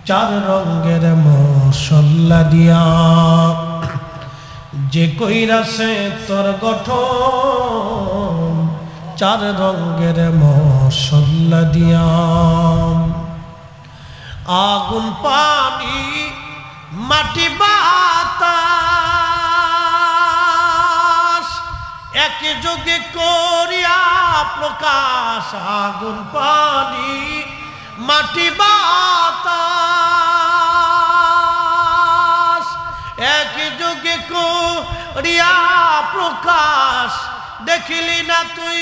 চার রঙের মশলা দিয়া যে কইরাছে তোর গঠন চার রঙের মশলা দিয়া আগুন পানি মাটি বাতাস একে যোগে করিয়া প্রকাশ আগুন পানি মাটি বাতাস একে যোগে করিয়া প্রকাশ দেখিলি না তুই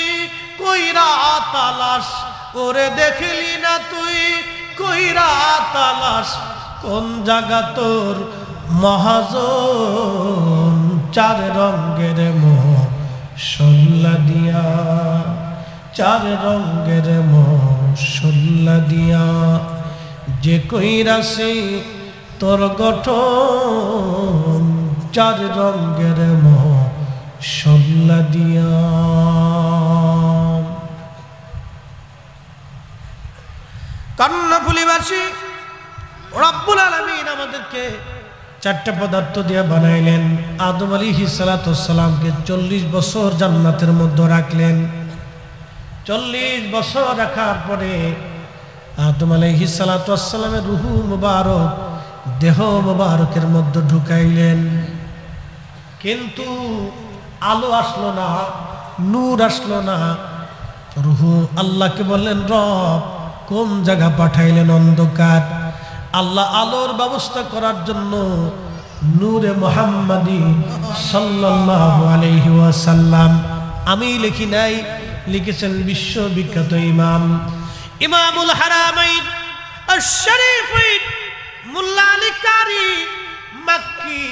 কইরা তালাশ ওরে দেখিলি না তুই কইরা তালাশ কোন জায়গা তোর মহাজন চার রঙের মশলা দিয়া চার রঙের মশলা দিয়া যে কইরাছে তোর গঠন চার রঙের মশলা দিয়া কর্ণফুলীবাসী রব্বুল আলামিন আমাদেরকে চারটা পদার্থ দিয়ে বানাইলেন আদম আলাইহিস সালাতু সালামকে 40 বছর জান্নাতের মধ্যে রাখলেন 40 বছর রাখার পরে আদম আলাইহিস সালাতু সালামের রূহ মুবারক দেহ মুবারকের মধ্যে ঢুকাইলেন কিন্তু আলো আসলো না নূর আসলো না রূহ আল্লাহকে বললেন রব কোন জায়গা পাঠাইলেন অন্ধকার আল্লাহ আলোর ব্যবস্থা করার জন্য নূরে মুহাম্মাদি সাল্লাল্লাহু আলাইহি ওয়াসাল্লাম আমি লিখি নাই লিখেছেন বিশ্ববিখ্যাত ইমামুল হারামাইন আশ-শরীফাইন মুল্লা আলী কারি মক্কি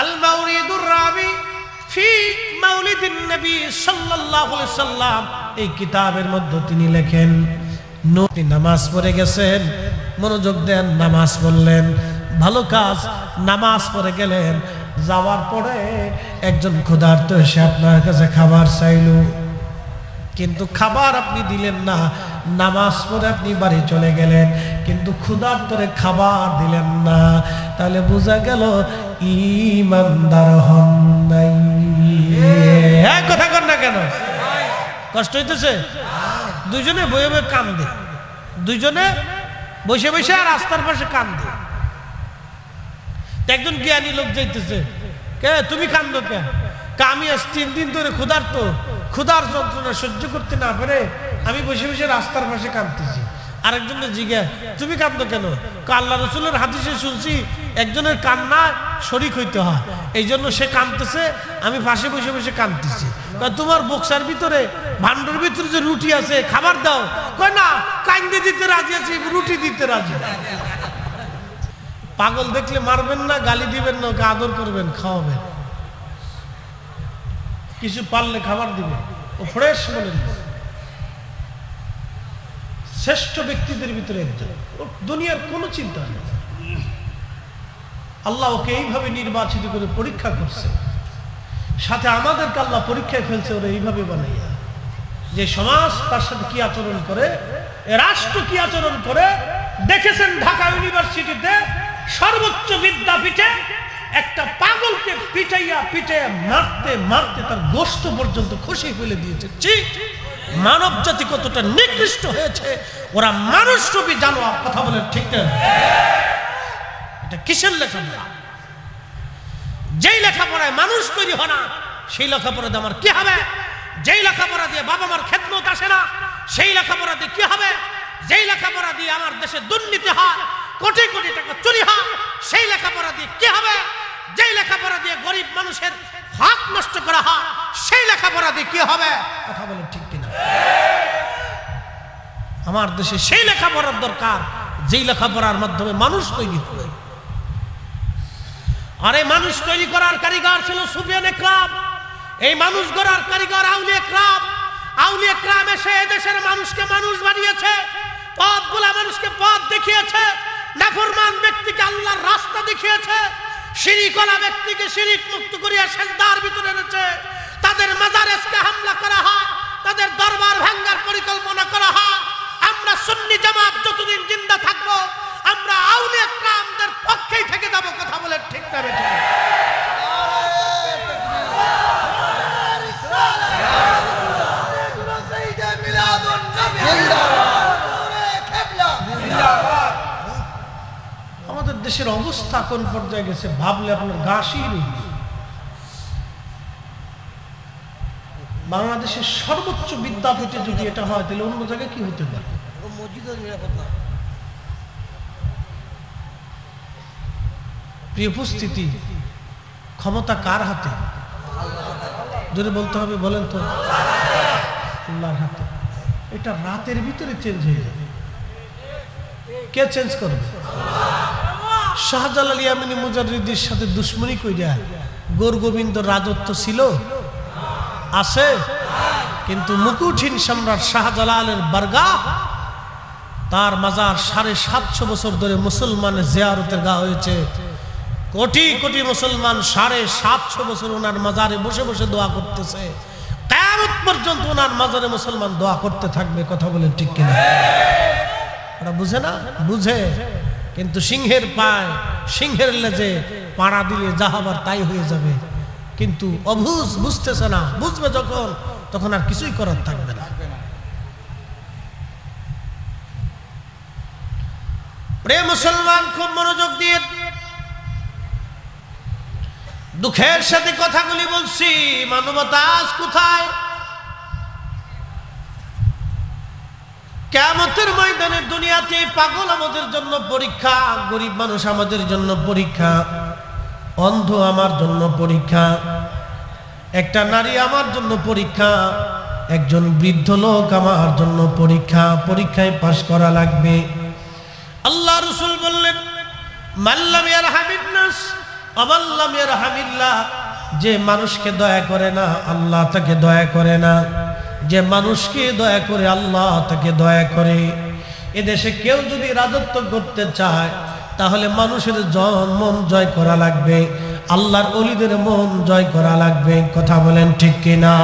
আল মাওরিদুর রাবি ফি মাউলিদিন নবী সাল্লাল্লাহু আলাইহি ওয়াসাল্লাম এই কিতাবের মধ্যে তিনি লেখেন নবী নামাজ পড়ে গেছেন মনোযোগ দেন নামাজ পড়লেন ভালো কাজ নামাজ পড়ে গেলেন যাওয়ার পরে একজন ক্ষুধার্ত এসে আপনার কাছে খাবার চাইল কিন্তু খাবার আপনি দিলেন না নামাজ পড়ে আপনি বাড়ি চলে গেলেন কিন্তু ক্ষুধার্তরে খাবার দিলেন না তাহলে বোঝা গেল ঈমানদার হন নাই এই কথা কর না কেন কষ্ট হইতেছে দুইজনে বয়ে বয়ে কান্দে দুইজনে বসে বসে আর রাস্তার পাশে কান্দে একজন জ্ঞানী লোক যাইতেছে কে তুমি কান্দো কে আমি আজ 3 দিন ধরে ক্ষুধার যন্ত্রণা সহ্য করতে না পারে আমি বসে বসে রাস্তার পাশে কাঁদতেছি আরেকজনের জিজ্ঞাসা তুমি কাঁদো কেন আল্লাহ রাসূলের হাদিসে শুনছি একজনের কান্না শরীক হইতে হয় এই জন্য সে কাঁদতেছে আমি পাশে বসে বসে কাঁদতেছি তোমার বক্সার ভিতরে ভান্ডার ভিতরে যে রুটি আছে খাবার দাও কয় না কান্দে দিতে রাজি আছি রুটি দিতে রাজি পাগল দেখলে মারবেন না গালি দিবেন না ওকে আদর করবেন খাওয়াবেন কিছু পারলে খাবার দিবেন ও ফ্রেশ মনে শ্রেষ্ঠ ব্যক্তিদের ভিতরে একজন দুনিয়ার কোনো চিন্তা নেই আল্লাহ ওকে এইভাবে নির্বাচিত করে পরীক্ষা করছে সাথে আমাদেরকে আল্লাহ পরীক্ষায় ফেলছে ওরা এইভাবে বানাইয়া যে সমাজ তার সাথে কি আচরণ করে রাষ্ট্র কি আচরণ করে দেখেছেন ঢাকা ইউনিভার্সিটিতে সর্বোচ্চ বিদ্যাপীঠে একটা পাগলকে পিটাইয়া মারতে মারতে তার গোশত পর্যন্ত খসে ফেলে দিয়েছে মানব জাতি কতটা নিকৃষ্ট হয়েছে ওরা মানুষ রূপী জানোয়ার কথা বলে ঠিক না এটা কিসের লেখাপড়া যেই লেখাপড়ায় মানুষ তৈরি হয় না সেই লেখাপড়া দিয়ে আমার কি হবে যেই লেখাপড়া দিয়ে বাবা মার খেদমত আসে না সেই লেখাপড়া দিয়ে কি হবে যেই লেখাপড়া দিয়ে আমার দেশে দুর্নীতি হয় কোটি কোটি টাকা চুরি হয় সেই লেখাপড়া দিয়ে কি হবে যেই লেখাপড়া দিয়ে গরিব মানুষের হক নষ্ট করা হয় সেই লেখাপড়া দিয়ে কি হবে কথা বলে ঠিক কিনা আমার দেশে সেই লেখাপড়ার দরকার যেই লেখাপড়ার মাধ্যমে মানুষ তৈরি হয় আর এই মানুষ তৈরি করার কারিগর ছিল সুফিয়ানে ইকরাম এই মানুষ গড়ার কারিগর আউলিয়া ইকরাম এসে দেশের মানুষকে মানুষ বানিয়েছে পথগুলা মানুষকে পথ দেখিয়েছে নাফরমান ব্যক্তিকে আল্লাহর রাস্তা দেখিয়েছে শিরিকওয়ালা ব্যক্তিকে শিরিক মুক্ত করিয়া সেজদার ভিতরে এনেছে তাদের মাজারেসকে হামলা করা হয় তাদের দরবার ভাঙার পরিকল্পনা করা হয় আমরা সুন্নি জামাত যতদিন জিন্দা থাকবো আমরা আউলিয়া না বেটা? আমাদের দেশের অবস্থা কোন পর্যায়ে গেছে ভাবলে আপনার গা শিহরে। বাংলাদেশের সর্বোচ্চ বিদ্যাপীঠে যদি এটা হয় তাহলে অন্য জায়গায় কি হতে পারে? প্রিয় উপস্থিতি, ক্ষমতা কার হাতে? যদি বলতে হবে বলেন তো, আল্লাহর হাতে। এটা রাতের ভিতরে চেঞ্জ হয়ে যাবে। কে চেঞ্জ করবে? শাহজালাল ইয়ামানি মুজাদ্দিদের সাথে দুশ্মনী কইরা গৌর গোবিন্দ রাজত্ব ছিল, আছে, কিন্তু মুকুটহীন সম্রাট শাহজালালের বারগাহ, তার মাজার 750 বছর ধরে মুসলমানের জিয়ারতের গা হয়েছে। কোটি কোটি মুসলমান 750 বছর ওনার মাজারে বসে বসে দোয়া করতেছে। কিয়ামত পর্যন্ত ওনার মাজারে মুসলমান দোয়া করতে থাকবে। কথা বলেন ঠিক কিনা? ওরা বুঝে না? বুঝে, কিন্তু সিংহের পায় সিংহের লেজে পাড়া দিলে যা হবার তাই হয়ে যাবে। কিন্তু অবুঝ, বুঝতেছে না। বুঝবে যখন, তখন আর কিছুই করার থাকবে না। প্রিয় মুসলমান, খুব মনোযোগ দিয়ে দুঃখের সাথে কথাগুলি বলছি। মানবতা আজ কোথায়? কিয়ামতের ময়দানে দুনিয়াতে পাগল আমাদের জন্য পরীক্ষা, গরিব মানুষ আমাদের জন্য পরীক্ষা, অন্ধ আমার জন্য পরীক্ষা, একটা নারী আমার জন্য পরীক্ষা, একজন বৃদ্ধ লোক আমার জন্য পরীক্ষা। পরীক্ষায় পাশ করা লাগবে। আল্লাহ রাসূল বললেন, মাল্লাম ইয়ারহামিন নাস আবাল্লাম ইয়ারহামিল্লাহ। যে মানুষকে দয়া করে না, আল্লাহ তাকে দয়া করে না। যে মানুষকে দয়া করে, আল্লাহ তাকে দয়া করে। এদেশে কেউ যদি রাজত্ব করতে চায়, তাহলে মানুষের মন জয় করা লাগবে, আল্লাহর ওলিদের মন জয় করা লাগবে। কথা বলেন ঠিক কিনা?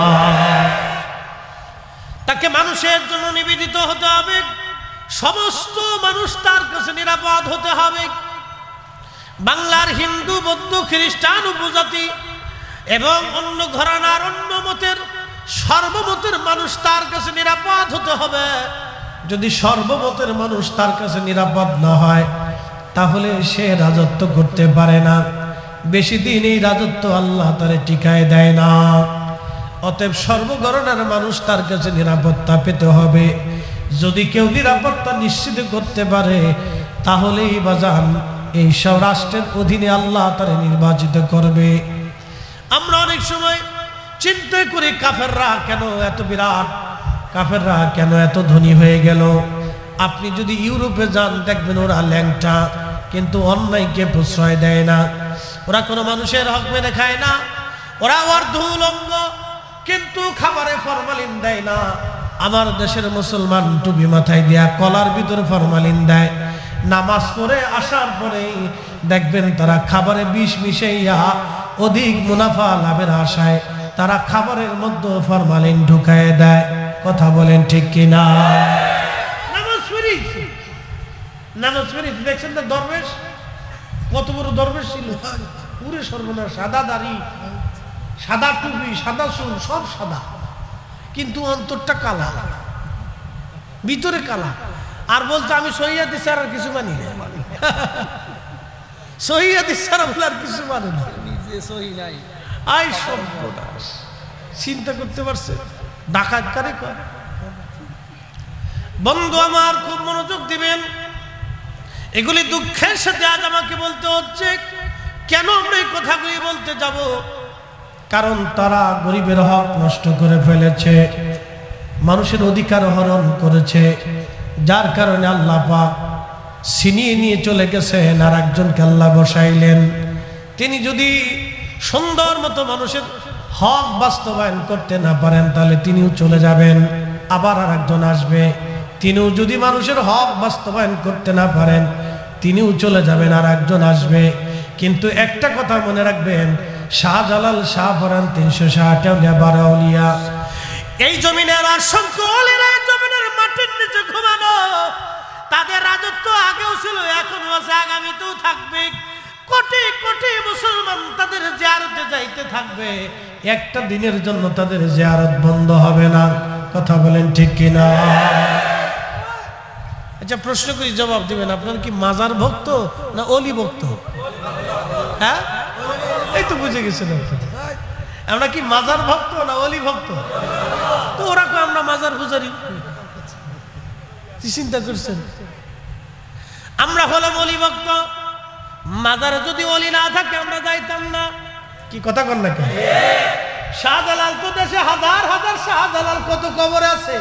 তাকে মানুষের জন্য নিবেদিত হতে হবে। সমস্ত মানুষ তার কাছে নিরাপদ হতে হবে। বাংলার হিন্দু, বৌদ্ধ, খ্রিস্টান, উপজাতি এবং অন্য ঘরানার, অন্য মতের, সর্বমতের মানুষ তার কাছে নিরাপদ হতে হবে। যদি সর্বমতের মানুষ তার কাছে নিরাপদ না হয়, তাহলে সে রাজত্ব করতে পারে না। বেশি দিন এই রাজত্ব আল্লাহ তারে টিকায় দেয় না। অতএব সর্বঘরানার মানুষ তার কাছে নিরাপত্তা পেতে হবে। যদি কেউ নিরাপত্তা নিশ্চিত করতে পারে, তাহলেই বাজান এই সব রাষ্ট্রের অধীনে আল্লাহ তারে নির্বাচিত করবে। আমরা অনেক সময় চিন্তা করি, কাফেররা কেন এত বিরাট, কাফেররা কেন এত ধনী হয়ে গেল। আপনি যদি ইউরোপে যান, দেখবেন ওরা ল্যাংটা, কিন্তু অন্যায়কে প্রশ্রয় দেয় না। ওরা কোনো মানুষের হক মেনে খায় না। ওরা অর্ধউলঙ্গ, কিন্তু খাবারে ফরমালিন দেয় না। আমার দেশের মুসলমান টুপি মাথায় দিয়া কলার ভিতরে ফরমালিন দেয়। নামাজ পড়ে আসার পরেই দেখবেন তারা খাবারে বিষ মিশাইয়া অধিক মুনাফা লাভের আশায় তারা খাবারের মধ্যে ফরমালিন ঢুকায় দেয়। কথা বলেন ঠিক কিনা? নামাজ পড়ি দেখছেন না, দরবেশ কত বড় দরবেশ ছিল, পুরে সর্বনাশ, সাদা দাড়ি, সাদা টুপি, সাদা চুল, সব সাদা, কিন্তু অন্তরটা কালা, ভিতরে কালা। আর বলতো আমি সহিয়াদি ছাড়া আর কিছু মানি না। সহিয়াদি ছাড়া বলে আর কিছু মানে না। আই সর্বনাশ, চিন্তা করতে পারছে? ডাকাত কারে কয়? বন্ধু আমার, খুব মনোযোগ দিবেন। এগুলি দুঃখের সাথে আজ আমাকে বলতে হচ্ছে। কেন আমরা এই কথাগুলি বলতে যাব? কারণ তারা গরিবের হক নষ্ট করে ফেলেছে, মানুষের অধিকার হরণ করেছে, যার কারণে আল্লাহ পাক ছিনিয়ে নিয়ে চলে গেছেন। আর একজনকে আল্লাহ বসাইলেন। তিনি যদি সুন্দর মতো মানুষের হক বাস্তবায়ন করতে না পারেন, তাহলে তিনিও চলে যাবেন। আবার আর একজন আসবে, তিনিও যদি মানুষের হক বাস্তবায়ন করতে না পারেন, তিনিও চলে যাবেন, আর একজন আসবে। কিন্তু একটা কথা মনে রাখবেন, শাহজালাল, শাহপরান, 360 আউলিয়া, এই জমিনের অসংখ্য আউলিয়া এই জমিনের মাটির নিচে ঘুমানো। তাদের রাজত্ব আগেও ছিল, এখনো আছে, আগামীতেও থাকবে। কোটি কোটি মুসলমান তাদের জিয়ারতে যাইতে থাকবে, একটা দিনের জন্য তাদের জিয়ারত বন্ধ হবে না। কথা বলেন ঠিক কিনা? আচ্ছা প্রশ্ন করি, জবাব দিবেন, আপনার কি মাজার ভক্ত না অলি ভক্ত? হ্যাঁ, এই তো বুঝে গেছেন আমরা কি মাজার ভক্ত না অলি ভক্ত? তো ওরা কো আমরা মাজার পূজারি। কি চিন্তা করছেন? আমরা হলাম অলি ভক্ত। মাজারে যদি অলি না থাকে আমরা যাইতাম না। কি কথা কন না কেন? শাহজালাল তো দেশে হাজার হাজার শাহজালাল কত কবর আছে,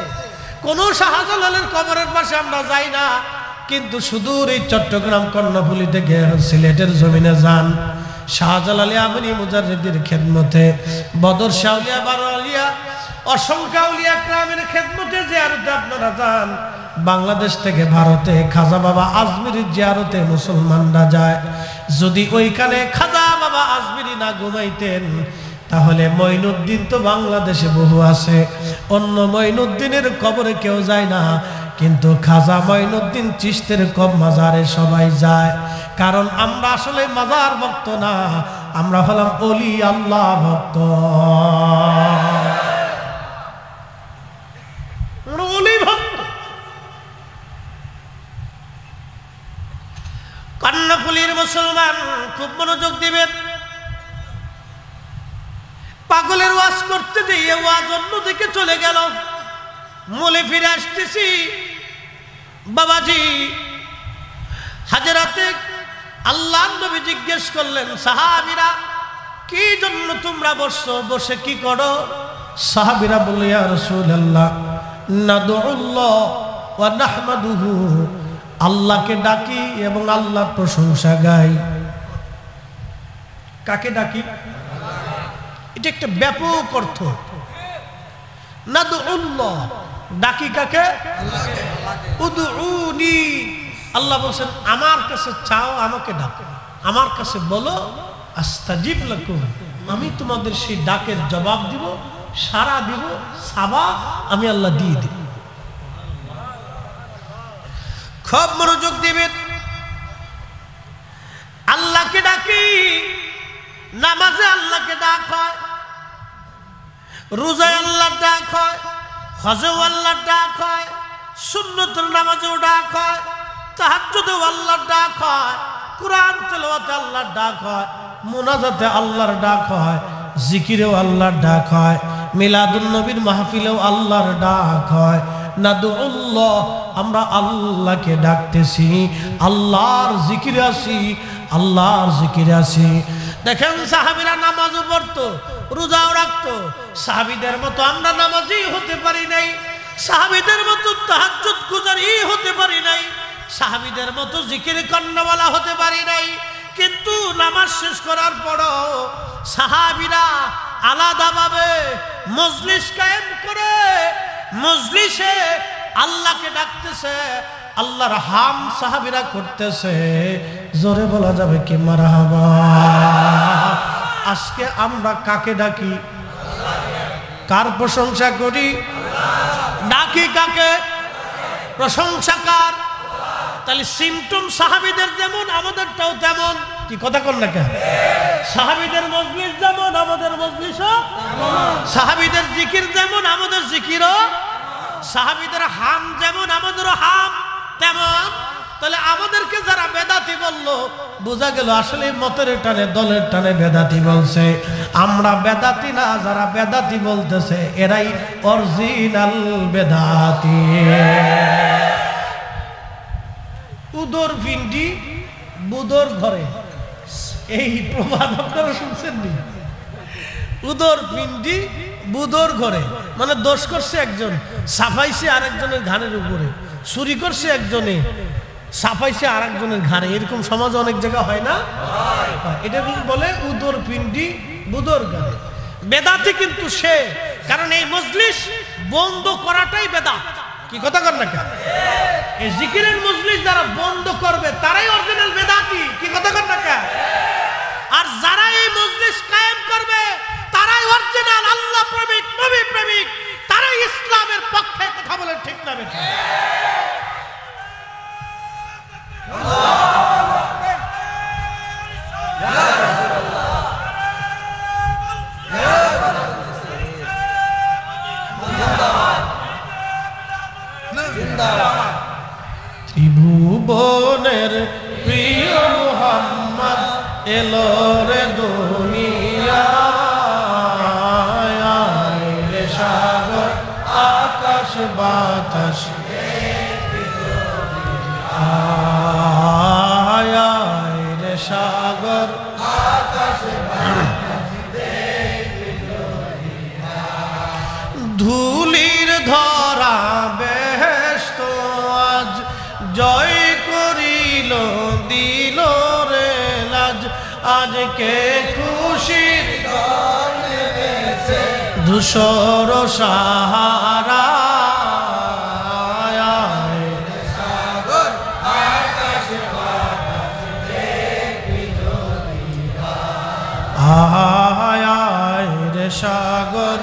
কোন শাহজালালের কবরের পাশে আমরা যাই না। কিন্তু সুদূর এই চট্টগ্রাম কর্ণফুলী থেকে সিলেটের জমিনে যান, শাহজালাল আমিনী মুজাররিদের খেদমতে, বদর শাউলিয়া বারোয়ালিয়া অসংখ্য আউলিয়া کرامের খেদমতে জিয়ারতে আপনারা যান। বাংলাদেশ থেকে ভারতে খাজা বাবা আজমিরির জিয়ারতে মুসলমানরা যায়। যদি ওইখানে খাজা বাবা আজমিরি না ঘুমাইতেন তাহলে মঈনুদ্দিন তো বাংলাদেশে বহু আছে, অন্য মঈনুদ্দিনের কবরে কেউ যায় না, কিন্তু খাজা মঈনুদ্দিন চিশতের মাজারে সবাই যায়। কারণ আমরা আসলে মাজার ভক্ত না, আমরা হলাম ওলি আল্লাহ ভক্ত। ওলি ভক্ত। কর্ণফুলীর মুসলমান খুব মনোযোগ দিবেন। পাগলের ওয়াজ করতে গিয়ে ওয়াজ অন্যদিকে চলে গেল। মূলে ফিরে আসতেছি, বাবাজি হাজরাতে আল্লাহর নবী জিজ্ঞেস করলেন, সাহাবীরা কি জন্য তোমরা বসছো, বসে কি করো? সাহাবীরা বলল, ইয়া রাসূলুল্লাহ নাদউল্লাহ ওয়া নাহমাদুহু, আল্লাহকে ডাকি এবং আল্লাহর প্রশংসা গাই। কাকে ডাকি? এটা একটা ব্যাপক অর্থ। নাদউল্লাহ, ডাকি কাকে? উদউনি, আল্লাহ বলেন আমার কাছে চাও, আমাকে ডাকো, আমার কাছে বলো, আস্তাজিব লাকুম, আমি তোমাদের সেই ডাকের জবাব দিব, সাড়া দিব, সাবা আমি আল্লাহ দিয়ে দিব। খুব মনোযোগ দিবেন। আল্লাহকে ডাকি, নামাজে আল্লাহকে ডাক হয়, রোজায় আল্লাহর ডাক হয়, হজেও আল্লাহর ডাক হয়, সুন্নতের নামাজেও ডাক হয়, তাহাজ্জুদেও আল্লাহর ডাক হয়, কুরআন তেলাওয়াতে আল্লাহর ডাক হয়, মুনাজাতে আল্লাহর ডাক হয়, জিকিরেও আল্লাহর ডাক হয়, মিলাদুন নবীর মাহফিলেও আল্লাহর ডাক হয়। নাদউল্লাহ, আমরা আল্লাহকে ডাকতেছি, আল্লাহর জিকিরে আছি, আল্লাহর জিকিরে আছি। দেখেন সাহাবীরা নামাজও পড়তো, রোজাও রাখতো, সাহাবীদের মতো আমরা নামাজি হতে পারি নাই, সাহাবীদের মতো তাহাজ্জুদ গুজারি হতে পারি নাই, সাহাবীদের মতো জিকির কন্নাওয়ালা হতে পারি নাই। কিন্তু নামাজ শেষ করার পরও সাহাবীরা আলাদাভাবে মজলিস কায়েম করে মজলিসে আল্লাহকে ডাকতেছে, আল্লাহর হাম সাহাবীরা করতেছে। জোরে বলা যাবে কি মারহাবা? আজকে আমরা কাকে ডাকি? কার প্রশংসা করি? ডাকি কাকে? প্রশংসা কার? তাহলে সিমটম সাহাবীদের যেমন আমাদেরটাও তেমন। কি কথা কর না কেন? সাহাবীদের মজলিস যেমন আমাদের মজলিসও, সাহাবীদের জিকির যেমন আমাদের জিকিরও, সাহাবীদের হাম যেমন আমাদেরও হাম তেমন। তাহলে আমাদেরকে যারা বেদাতি বললো, বোঝা গেল আসলে মতের টানে দলের টানে বেদাতি বলছে। আমরা বেদাতি না, যারা বেদাতি বলতেছে এরাই অরিজিনাল বেদাতি। উদর ভিন্ডি বুদর ঘরে, এই প্রবাদ আপনারা শুনছেন নি? উদর ভিন্ডি বুদর ঘরে, মানে দোষ করছে একজন, সাফাইছে আরেকজনের ঘাড়ের উপরে, চুরি করছে একজনে, সাফাইছে আরেকজনের ঘাড়ে। এরকম সমাজ অনেক জায়গা হয় না? এটা বলে উদর পিন্ডি বুদর ঘরে। বেদাতি কিন্তু সে, কারণ এই মজলিস বন্ধ করাটাই বেদাত। কি কথা কর না কেন? এই জিকিরের মজলিস যারা বন্ধ করবে তারাই অরিজিনাল বেদাতি। কি কথা কর না কেন? আর যারা এই মজলিস কায়েম করবে তারাই অরিজিনাল আল্লাহ প্রেমিক, নবী প্রেমিক, তারাই ইসলামের পক্ষে কথা বলে। ঠিক না বেটা? এলো রে দুনিয়া রে সাগর আকাশ বাতাস রে সাগর আকাশ ধুলির ধরা বেহেশত আজ জয় করিল দিল রে লাজ আজকে খুশির ধূসর সাহারা রে সাগর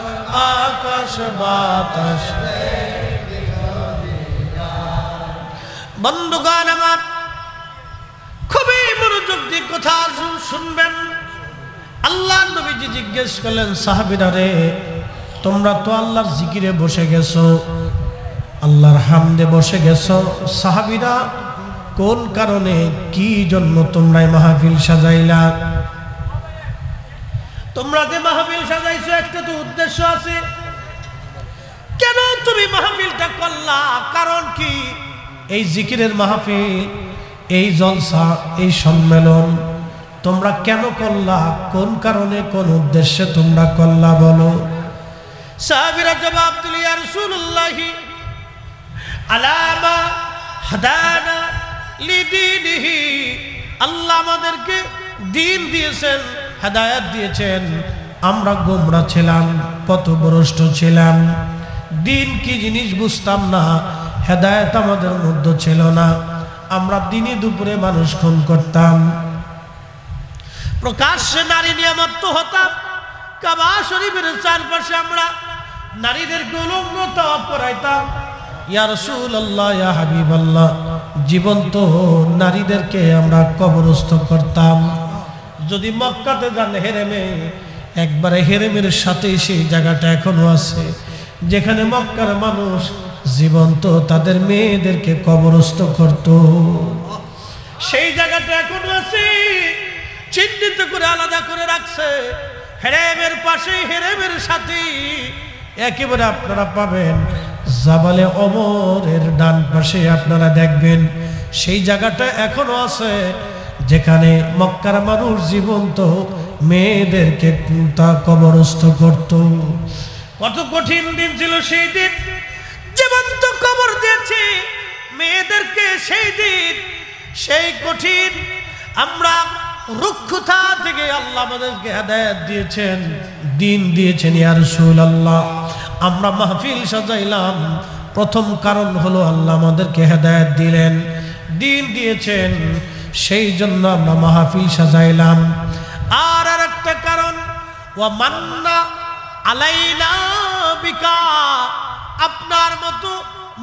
আকাশ বাতাস বন্ধুগণ আমার খুবই মনোযোগ দিয়ে কথা শুনবেন। আল্লাহ নবীজি জিজ্ঞেস করলেন সাহাবীরা রে তোমরা তো আল্লাহর জিকিরে বসে গেছো, আল্লাহর হামদে বসে গেছো, সাহাবীরা কোন কারণে কি জন্য তোমরা এই মাহফিল সাজাইলা? তোমরা যে মাহফিল সাজাইছো একটা তো উদ্দেশ্য আছে, কেন তুমি মাহফিলটা করলা? কারণ কি? এই জিকিরের মাহফিল, এই জলসা, এই সম্মেলন তোমরা কেন করলা? কোন কারণে, কোন উদ্দেশ্যে তোমরা করলা বলো? সাহাবীরা জবাব দিল ইয়া রাসূলুল্লাহি আলামা হাদানা লিদীনিহি, আল্লাহ আমাদেরকে দ্বীন দিয়েছেন, হেদায়েত দিয়েছেন, আমরা গোমরা ছিলাম, পথভ্রষ্ট ছিলাম, দ্বীন কি জিনিস বুঝতাম না, হেদায়েত আমাদের মধ্যে ছিল না, আমরা দিনে দুপুরে মানুষ খুন করতাম, প্রকাশ্যে নারী নিয়ামত হতাম, কাবা শরীফের চারপাশে আমরা নারীদেরকে উলঙ্গ তাওয়াফ করাইতাম। ইয়া রাসূলুল্লাহ, ইয়া হাবিবাল্লাহ, জীবন্ত নারীদেরকে আমরা কবরস্থ করতাম। যদি মক্কাতে যান হেরেমে, একবারে হেরেমের সাথে সেই জায়গাটা এখনো আছে যেখানে মক্কার মানুষ জীবন্ত তাদের মেয়েদেরকে কবরস্থ করত। সেই জায়গাটা এখনো আছে, চিহ্নিত করে আলাদা করে রাখছে। হেরেমের পাশে, হেরেমের সাথে একেবারে আপনারা পাবেন জাবালে ওমরের ডান পাশে আপনারা দেখবেন সেই জায়গাটা এখনো আছে যেখানে মক্কার মানুষ জীবন্ত মেয়েদেরকে তা কবরস্থ করত। কত কঠিন দিন ছিল সেই দিন, জীবন্ত কবর দিয়েছে মেয়েদেরকে সেই দিন। সেই কঠিন আমরা রুক্ষতা থেকে আল্লাহ আমাদেরকে হেদায়েত দিয়েছেন, দ্বীন দিয়েছেন। ইয়া রাসূলুল্লাহ, আমরা মাহফিল সাজাইলাম, প্রথম কারণ হলো আল্লাহ আমাদেরকে হেদায়েত দিলেন, দ্বীন দিয়েছেন, সেই জন্য আমরা মাহফিল সাজাইলাম। আর আরেকটা কারণ, ওয়া মান্না আলাইনা বিকা, আপনার মতো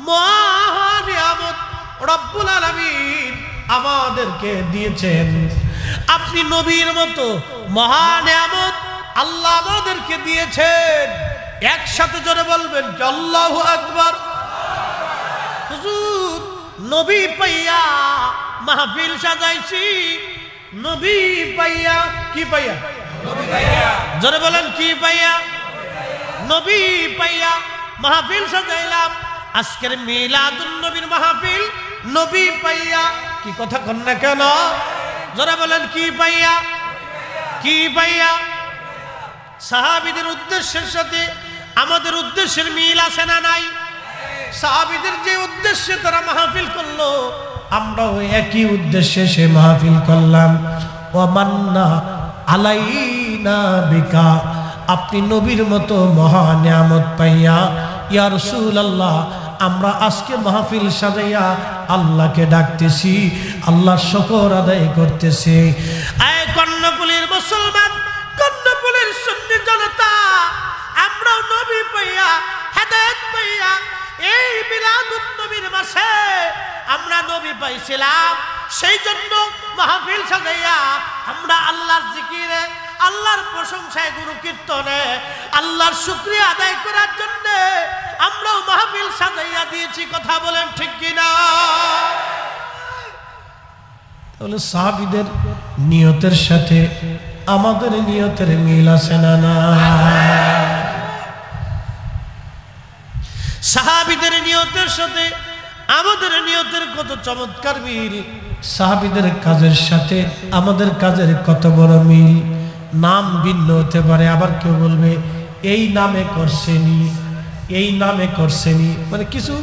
মহান নিয়ামত রব্বুল আলামিন আমাদেরকে দিয়েছেন। আপনি নবীর মতো মহান নিয়ামত আল্লাহ আমাদেরকে দিয়েছেন। একসাথে জোরে বলবেন কি আল্লাহু আকবার। হুজুর, নবী পাইয়া মাহফিল সাজাইছি, নবী পাইয়া, কি পাইয়া? নবী পাইয়া। জোরে বলেন কি পাইয়া? নবী পাইয়া মাহফিল সাজাইলাম। আজকের মিলাদুন নবীর মাহফিল নবী পাইয়া। কি কথা কন না কেন? জোরে বলেন কি পাইয়া? কি পাইয়া? সাহাবীদের উদ্দেশ্যের সাথে আমাদের উদ্দেশ্যের মিল আছে না নাই? সাহাবীদের যে উদ্দেশ্যে তারা মাহফিল করলো, আমরাও একই উদ্দেশ্যে সে মাহফিল করলাম। ওয়া মান্না আলাইনা বিকা, আপনি নবীর মতো মহা নিয়ামত পাইয়া ইয়া রাসূলুল্লাহ আমরা আজকে মাহফিল সাজাইয়া আল্লাহকে ডাকতেছি, আল্লাহর শুকর আদায় করতেছি। আয় কর্ণফুলীর মুসলমান, কর্ণফুলীর সুন্নি জনতা, আমরাও নবী পাইয়া, হেদায়েত পাইয়া এই মিলাদুন নবীর মাসে আমরা নবী পাইছিলাম। সেই জন্য মাহফিল সাজাইয়া আমরা আল্লাহর জিকিরে, আল্লাহর প্রশংসায়, গুরু কীর্তনে আল্লাহর শুকরিয়া আদায় করার জন্য আমরাও মাহফিল সাজাইয়া দিয়েছি। কথা বলেন ঠিক কিনা? তাহলে সাহাবীদের নিয়তের সাথে আমাদের নিয়তের মিল আছে না? না, সাহাবীদের নিয়তের সাথে আমাদের নিয়তের কত চমৎকার মিল, সাহাবীদের কাজের সাথে আমাদের কাজের কত বড় মিল। নাম ভিন্ন হতে পারে, আবার কেউ বলবে এই নামে করছেনি, এই নামে করছেনি, মানে কিছু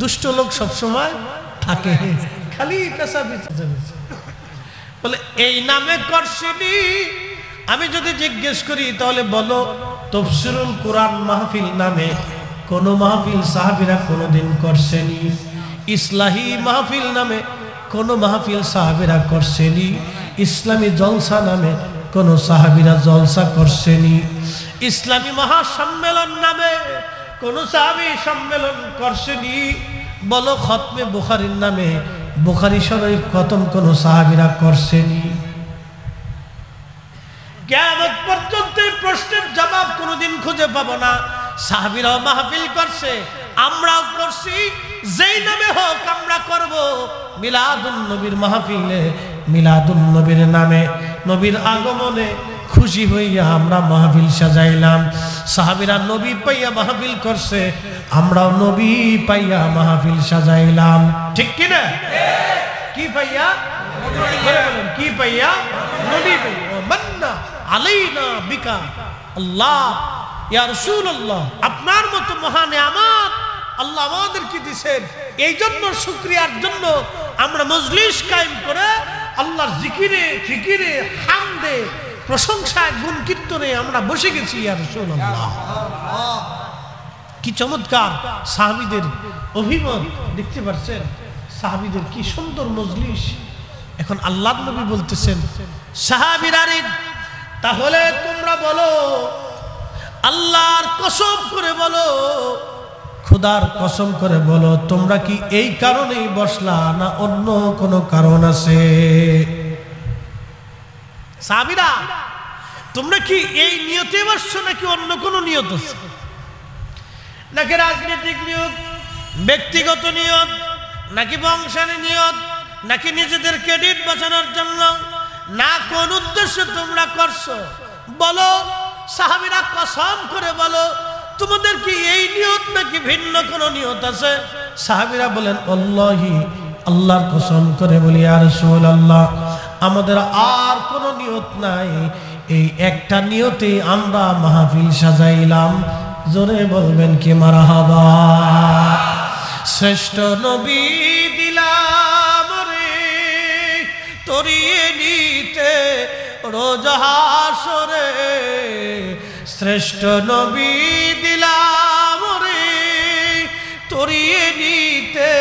দুষ্ট লোক সবসময় থাকে, খালি বলে এই নামে করছেনি। আমি যদি জিজ্ঞেস করি তাহলে বলো তাফসীরুল কুরআন মাহফিল নামে কোন মাহফিল সাহাবীরা কোনদিন করছেনি? ইসলাহি মাহফিল নামে কোন মাহফিল সাহাবীরা করছেনি? ইসলামী জলসা নামে কোন সাহাবীরা জলসা করছেনি? ইসলামী মহাসম্মেলন নামে কোন সাহাবী সম্মেলন করছেনি? বলো খতমে বুখারীর নামে বুখারী শরীফ খতম কোন সাহাবীরা করছেনি? কিয়ামত পর্যন্ত প্রশ্নের জবাব কোনদিন খুঁজে পাবো না। সাহাবীরাও মাহফিল করছে, আমরাও করছি, যেই নামে হোক আমরা করব। মিলাদুন নবীর মাহফিলে মিলাদুন নবীর নামে নবীর আগমনে খুশি হইয়া আমরা মাহফিল সাজাইলাম। সাহাবীরা নবী পাইয়া মাহফিল করছে, আমরাও নবী পাইয়া মাহফিল সাজাইলাম। ঠিক কি না? কি পাইয়া? কি পাইয়া? নবী পাইয়া। মান্না আলাইনা বিকা আল্লাহ ইয়া রাসূলুল্লাহ, আপনার মতো মহান নিয়ামত আল্লাহ আমাদেরকে দিয়েছেন, এই জন্য শুকরিয়ার জন্য আমরা মজলিস কায়েম করে আল্লাহর জিকিরে ফিকিরে হামদে প্রশংসায় গুণ কীর্তনে আমরা বসে গেছি। ইয়া রাসূলুল্লাহ, কি চমৎকার সাহাবীদের অভিমত দেখতে পাচ্ছেন, সাহাবীদের কি সুন্দর মজলিস। এখন আল্লাহর নবী বলতেছেন সাহাবীরা রে, তাহলে তোমরা বলো, আল্লাহর কসম করে বলো, খোদার কসম করে বলো, তোমরা কি এই কারণেই বসলা না অন্য কোনো কারণ আছে? সাহাবীরা, তোমরা কি এই নিয়তে বসছো নাকি অন্য কোনো নিয়ত আছে? নাকি রাজনৈতিক নিয়ত, ব্যক্তিগত নিয়ত, নাকি বংশের নিয়ত, নাকি নিজেদের ক্রেডিট বাঁচানোর জন্য, না কোন উদ্দেশ্যে তোমরা করছো? বলো, সাহাবীরা কসম করে বলো, তোমাদের কি এই নিয়ত নাকি ভিন্ন কোনো নিয়ত আছে? সাহাবীরা বলেন আল্লাহি, আল্লাহর কসম করে বলি ইয়া রাসূলুল্লাহ, আমাদের আর কোনো নিয়ত নাই, এই একটা নিয়তে আমরা মাহফিল সাজাইলাম। জোরে বলবেন কি মারহাবা। শ্রেষ্ঠ নবী দিলাম রে তরিয়ে নিতে রোজ হাসরে, শ্রেষ্ঠ নবী দিলাম রে তরিয়ে নিতে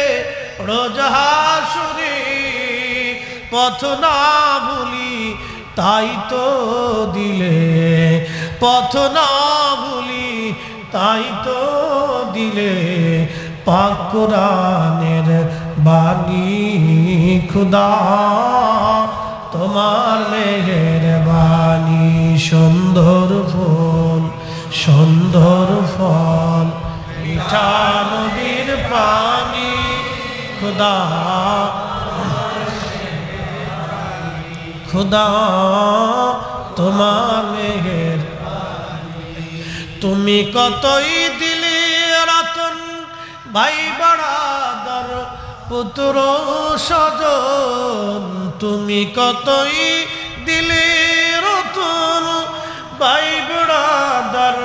রোজ হাসরে, পথ না ভুলি তাই তো দিলে, পথ না ভুলি তাই তো দিলে, পাক কোরআনের বাণী খুদা তোমার মেহেরবানি। সুন্দর ফুল সুন্দর ফল মিঠা নদীর পানি খুদা, খুদা তোমার মেহের। তুমি কতই দিলি রতন ভাই বাড়াদার পুত্র স্বজন, তুমি কতই দিলি রতন ভাই বাড়াদার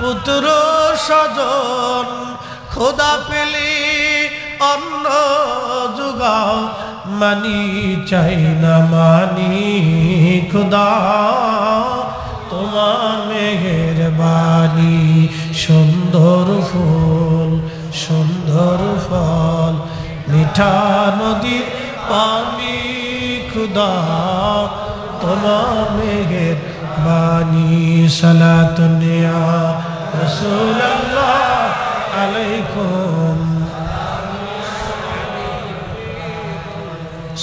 পুত্র স্বজন, খোদা পেলি অন্ন জুগাও মানি চাই না মানি, খুদা তোমার মেহেরবানি। সুন্দর ফুল সুন্দর ফল মিঠা নদীর পানি খুদা তোমার মেহেরবানি। সালাতুন ইয়া রাসূলুল্লাহ আলাইকুম,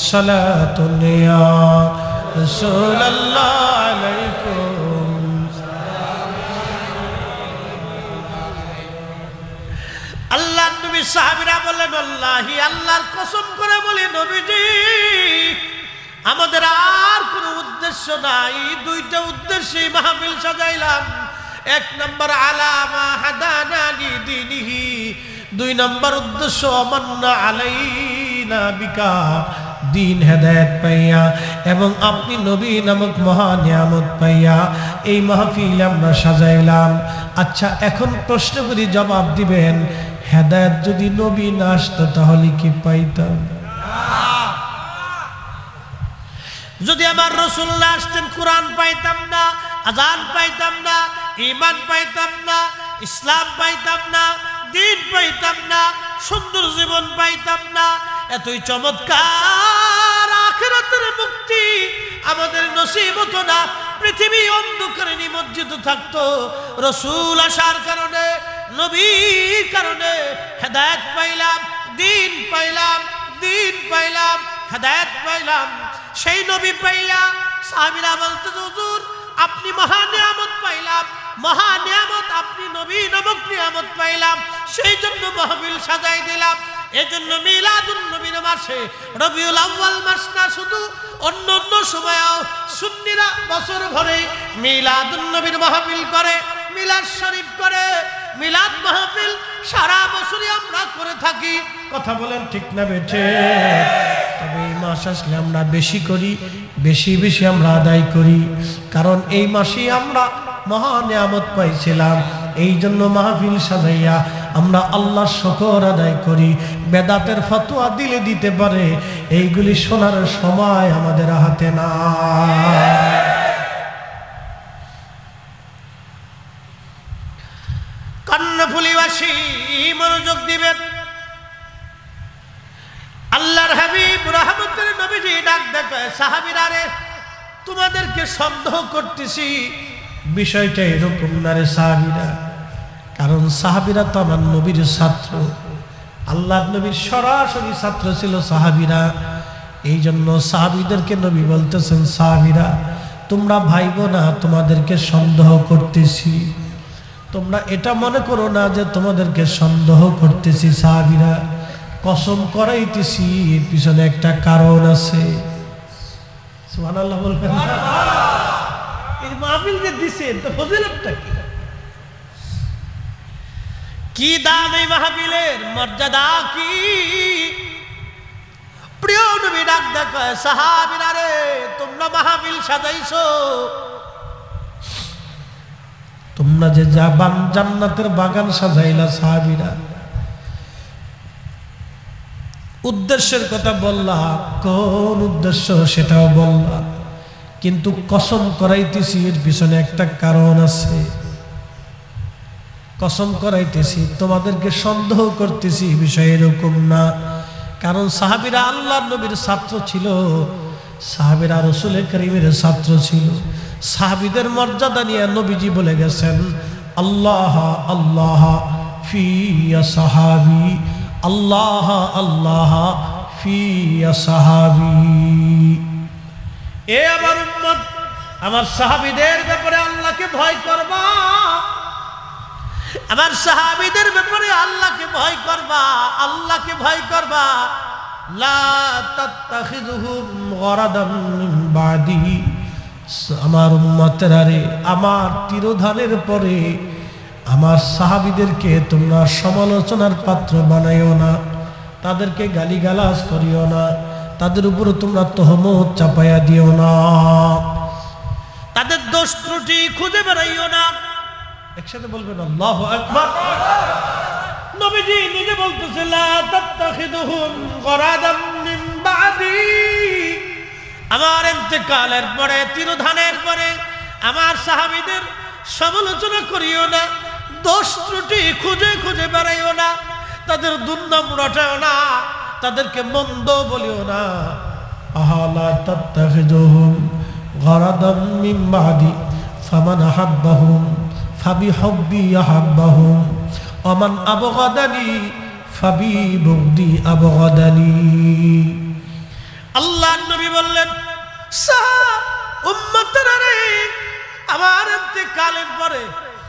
সালাতুন ইয়া রাসূলুল্লাহ আলাইকুম। আল্লাহ নবী সাহাবীরা বললেন আল্লাহি, আল্লাহর কসম করে বলি নবীজি, আমাদের আর কোনো উদ্দেশ্য নাই, দুইটা উদ্দেশ্যে মাহফিল সাজাইলাম। এক নম্বর আলামা হাদানা লিদিনিহি, দুই নম্বর উদ্দেশ্য আমান্না আলাইনা বিকা, দিন হেদায়েত পাইয়া এবং আপনি নবী নামক মহা নিয়ামত পাইয়া এই মাহফিল আমরা সাজাইলাম। আচ্ছা, এখন প্রশ্ন করি, জবাব দিবেন, হেদায়েত যদি নবী না আসতো তাহলে কি পাইতাম? যদি আমার রাসূল না আসতেন কোরআন পাইতাম না, আযান পাইতাম না, ঈমান পাইতাম না, ইসলাম পাইতাম না, দিন পাইতাম না, সুন্দর জীবন পাইতাম না, এতই চমৎকার আখিরাতের মুক্তি আমাদের নসিব হতো না। পৃথিবী অন্ধকারে নিমজ্জিত থাকতো। রাসূল আসার কারণে, নবীর কারণে হেদায়েত পাইলাম, দিন পাইলাম, দিন পাইলাম, হেদায়েত পাইলাম। সেই নবী পাইয়া সাহাবীরা বলতে, হুজুর আপনি মহা নিয়ামত পাইলাম, মহা নিয়ামত, আপনি নবী নামক নিয়ামত পাইলাম, সেই জন্য মাহফিল সাজাই দিলাম। এজন্য মিলাদুন নবীর মাসে, রবিউল আউয়াল মাস না শুধু, অন্য অন্য সময়ও সুন্নিরা বছর ভরে মিলাদুন নবীর মাহফিল করে, মিলাদ শরীফ করে, মিলাদ মাহফিল সারা বছরই আমরা করে থাকি। কথা বলেন ঠিক না বেঠে? তবে এই মাস আসলে আমরা বেশি করি, বেশি বেশি আমরা আদায় করি, কারণ এই মাসেই আমরা মহা নিয়ামত পাইছিলাম। এই জন্য মাহফিল সাজাইয়া আমরা আল্লাহর শুকর আদায় করি। বেদাতের ফতোয়া দিলে দিতে পারে, এইগুলি শোনার সময় আমাদের হাতে না। কর্ণফুলীবাসী মনোযোগ দিবেন। আল্লাহর হাবিব রাহমাতুল নবীজি ডাক দেখে, সাহাবীরা রে, তোমাদেরকে সন্দেহ করতেছি, বিষয়টা এরকম না রে সাহাবীরা, কারণ সাহাবীরা তো আমার নবীর ছাত্র, আল্লাহর নবীর সরাসরি ছাত্র ছিল সাহাবীরা। এই জন্য সাহাবীদেরকে নবী বলতেছেন, সাহাবীরা তোমরা ভাইবো না, তোমাদেরকে সন্দেহ করতেছি। তোমরা এটা মনে করো না যে তোমাদেরকে সন্দেহ করতেছি। সাহাবীরা কসম করাইতেছি, এর পিছনে একটা কারণ আছে। সুবহানাল্লাহ বলবেন না? এই মাহফিল যে দিছে, তো ফজিলতটা কি? কি দাম এই মাহফিলের, মর্যাদা কি? প্রিয় নবী ডাক দেখে, সাহাবীরা রে, তোমরা মাহফিল সাজাইছো, তোমরা যে জান্নাতের বাগান সাজাইলা, সাহাবীরা উদ্দেশ্যের কথা বললা, কোন উদ্দেশ্য সেটাও বললা, কিন্তু কসম করাইতেছি এর পিছনে একটা কারণ আছে। কসম করাইতেছি, তোমাদেরকে সন্দেহ করতেছি বিষয় এরকম না। কারণ সাহাবীরা আল্লাহর নবীর ছাত্র ছিল, সাহাবীরা রাসূল কারীমের ছাত্র ছিল। সাহাবীদের মর্যাদা নিয়ে নবীজি বলে গেছেন, আল্লাহ আল্লাহ ফি সাহাবী, আল্লাহ আল্লাহ ফি সাহাবী। এ আমার উম্মত, আমার সাহাবীদের ব্যাপারে আল্লাহকে ভয় করবা, আমার সাহাবীদের ব্যাপারে আল্লাহকে ভয় করবা, আল্লাহকে ভয় করবা। লা তাত্তাখিযুহুম গরাদাম মিন বাদি, আমার উম্মতেরা রে, আমার তিরোধানের পরে আমার সাহাবীদেরকে তোমরা সমালোচনার পাত্র বানাইও না, তাদেরকে গালিগালাজ করিও না, তাদের উপর তোমরা তহমত চাপাইয়া দিও না, তাদের দোষ ত্রুটি খুঁজে বেড়াইও না। একসাথে বলবেন আল্লাহু আকবার। নবীজি নিজে বলতেছে, লা তাত্তাখিযুহুম গরাদাম মিন বাদি, আমার ইন্তেকালের পরে, তিরোধানের পরে আমার সাহাবীদের সমালোচনা করিও না, দোষ ত্রুটি খুঁজে খুঁজে বেড়াইও না, তাদের দুর্নাম রটাও না, তাদেরকে মন্দ বলিও না। আহালা তাত্তাখিযুহুম গরাদাম মিন বাদি ফামান আহাব্বাহুম ফাবিহুব্বি আহাব্বাহুম ওয়া মান আবগাদানি ফাবিবুগদি আবগাদানি। আল্লাহর নবী বললেন, উম্মতেরা রে, আমার ইন্তেকালের পরে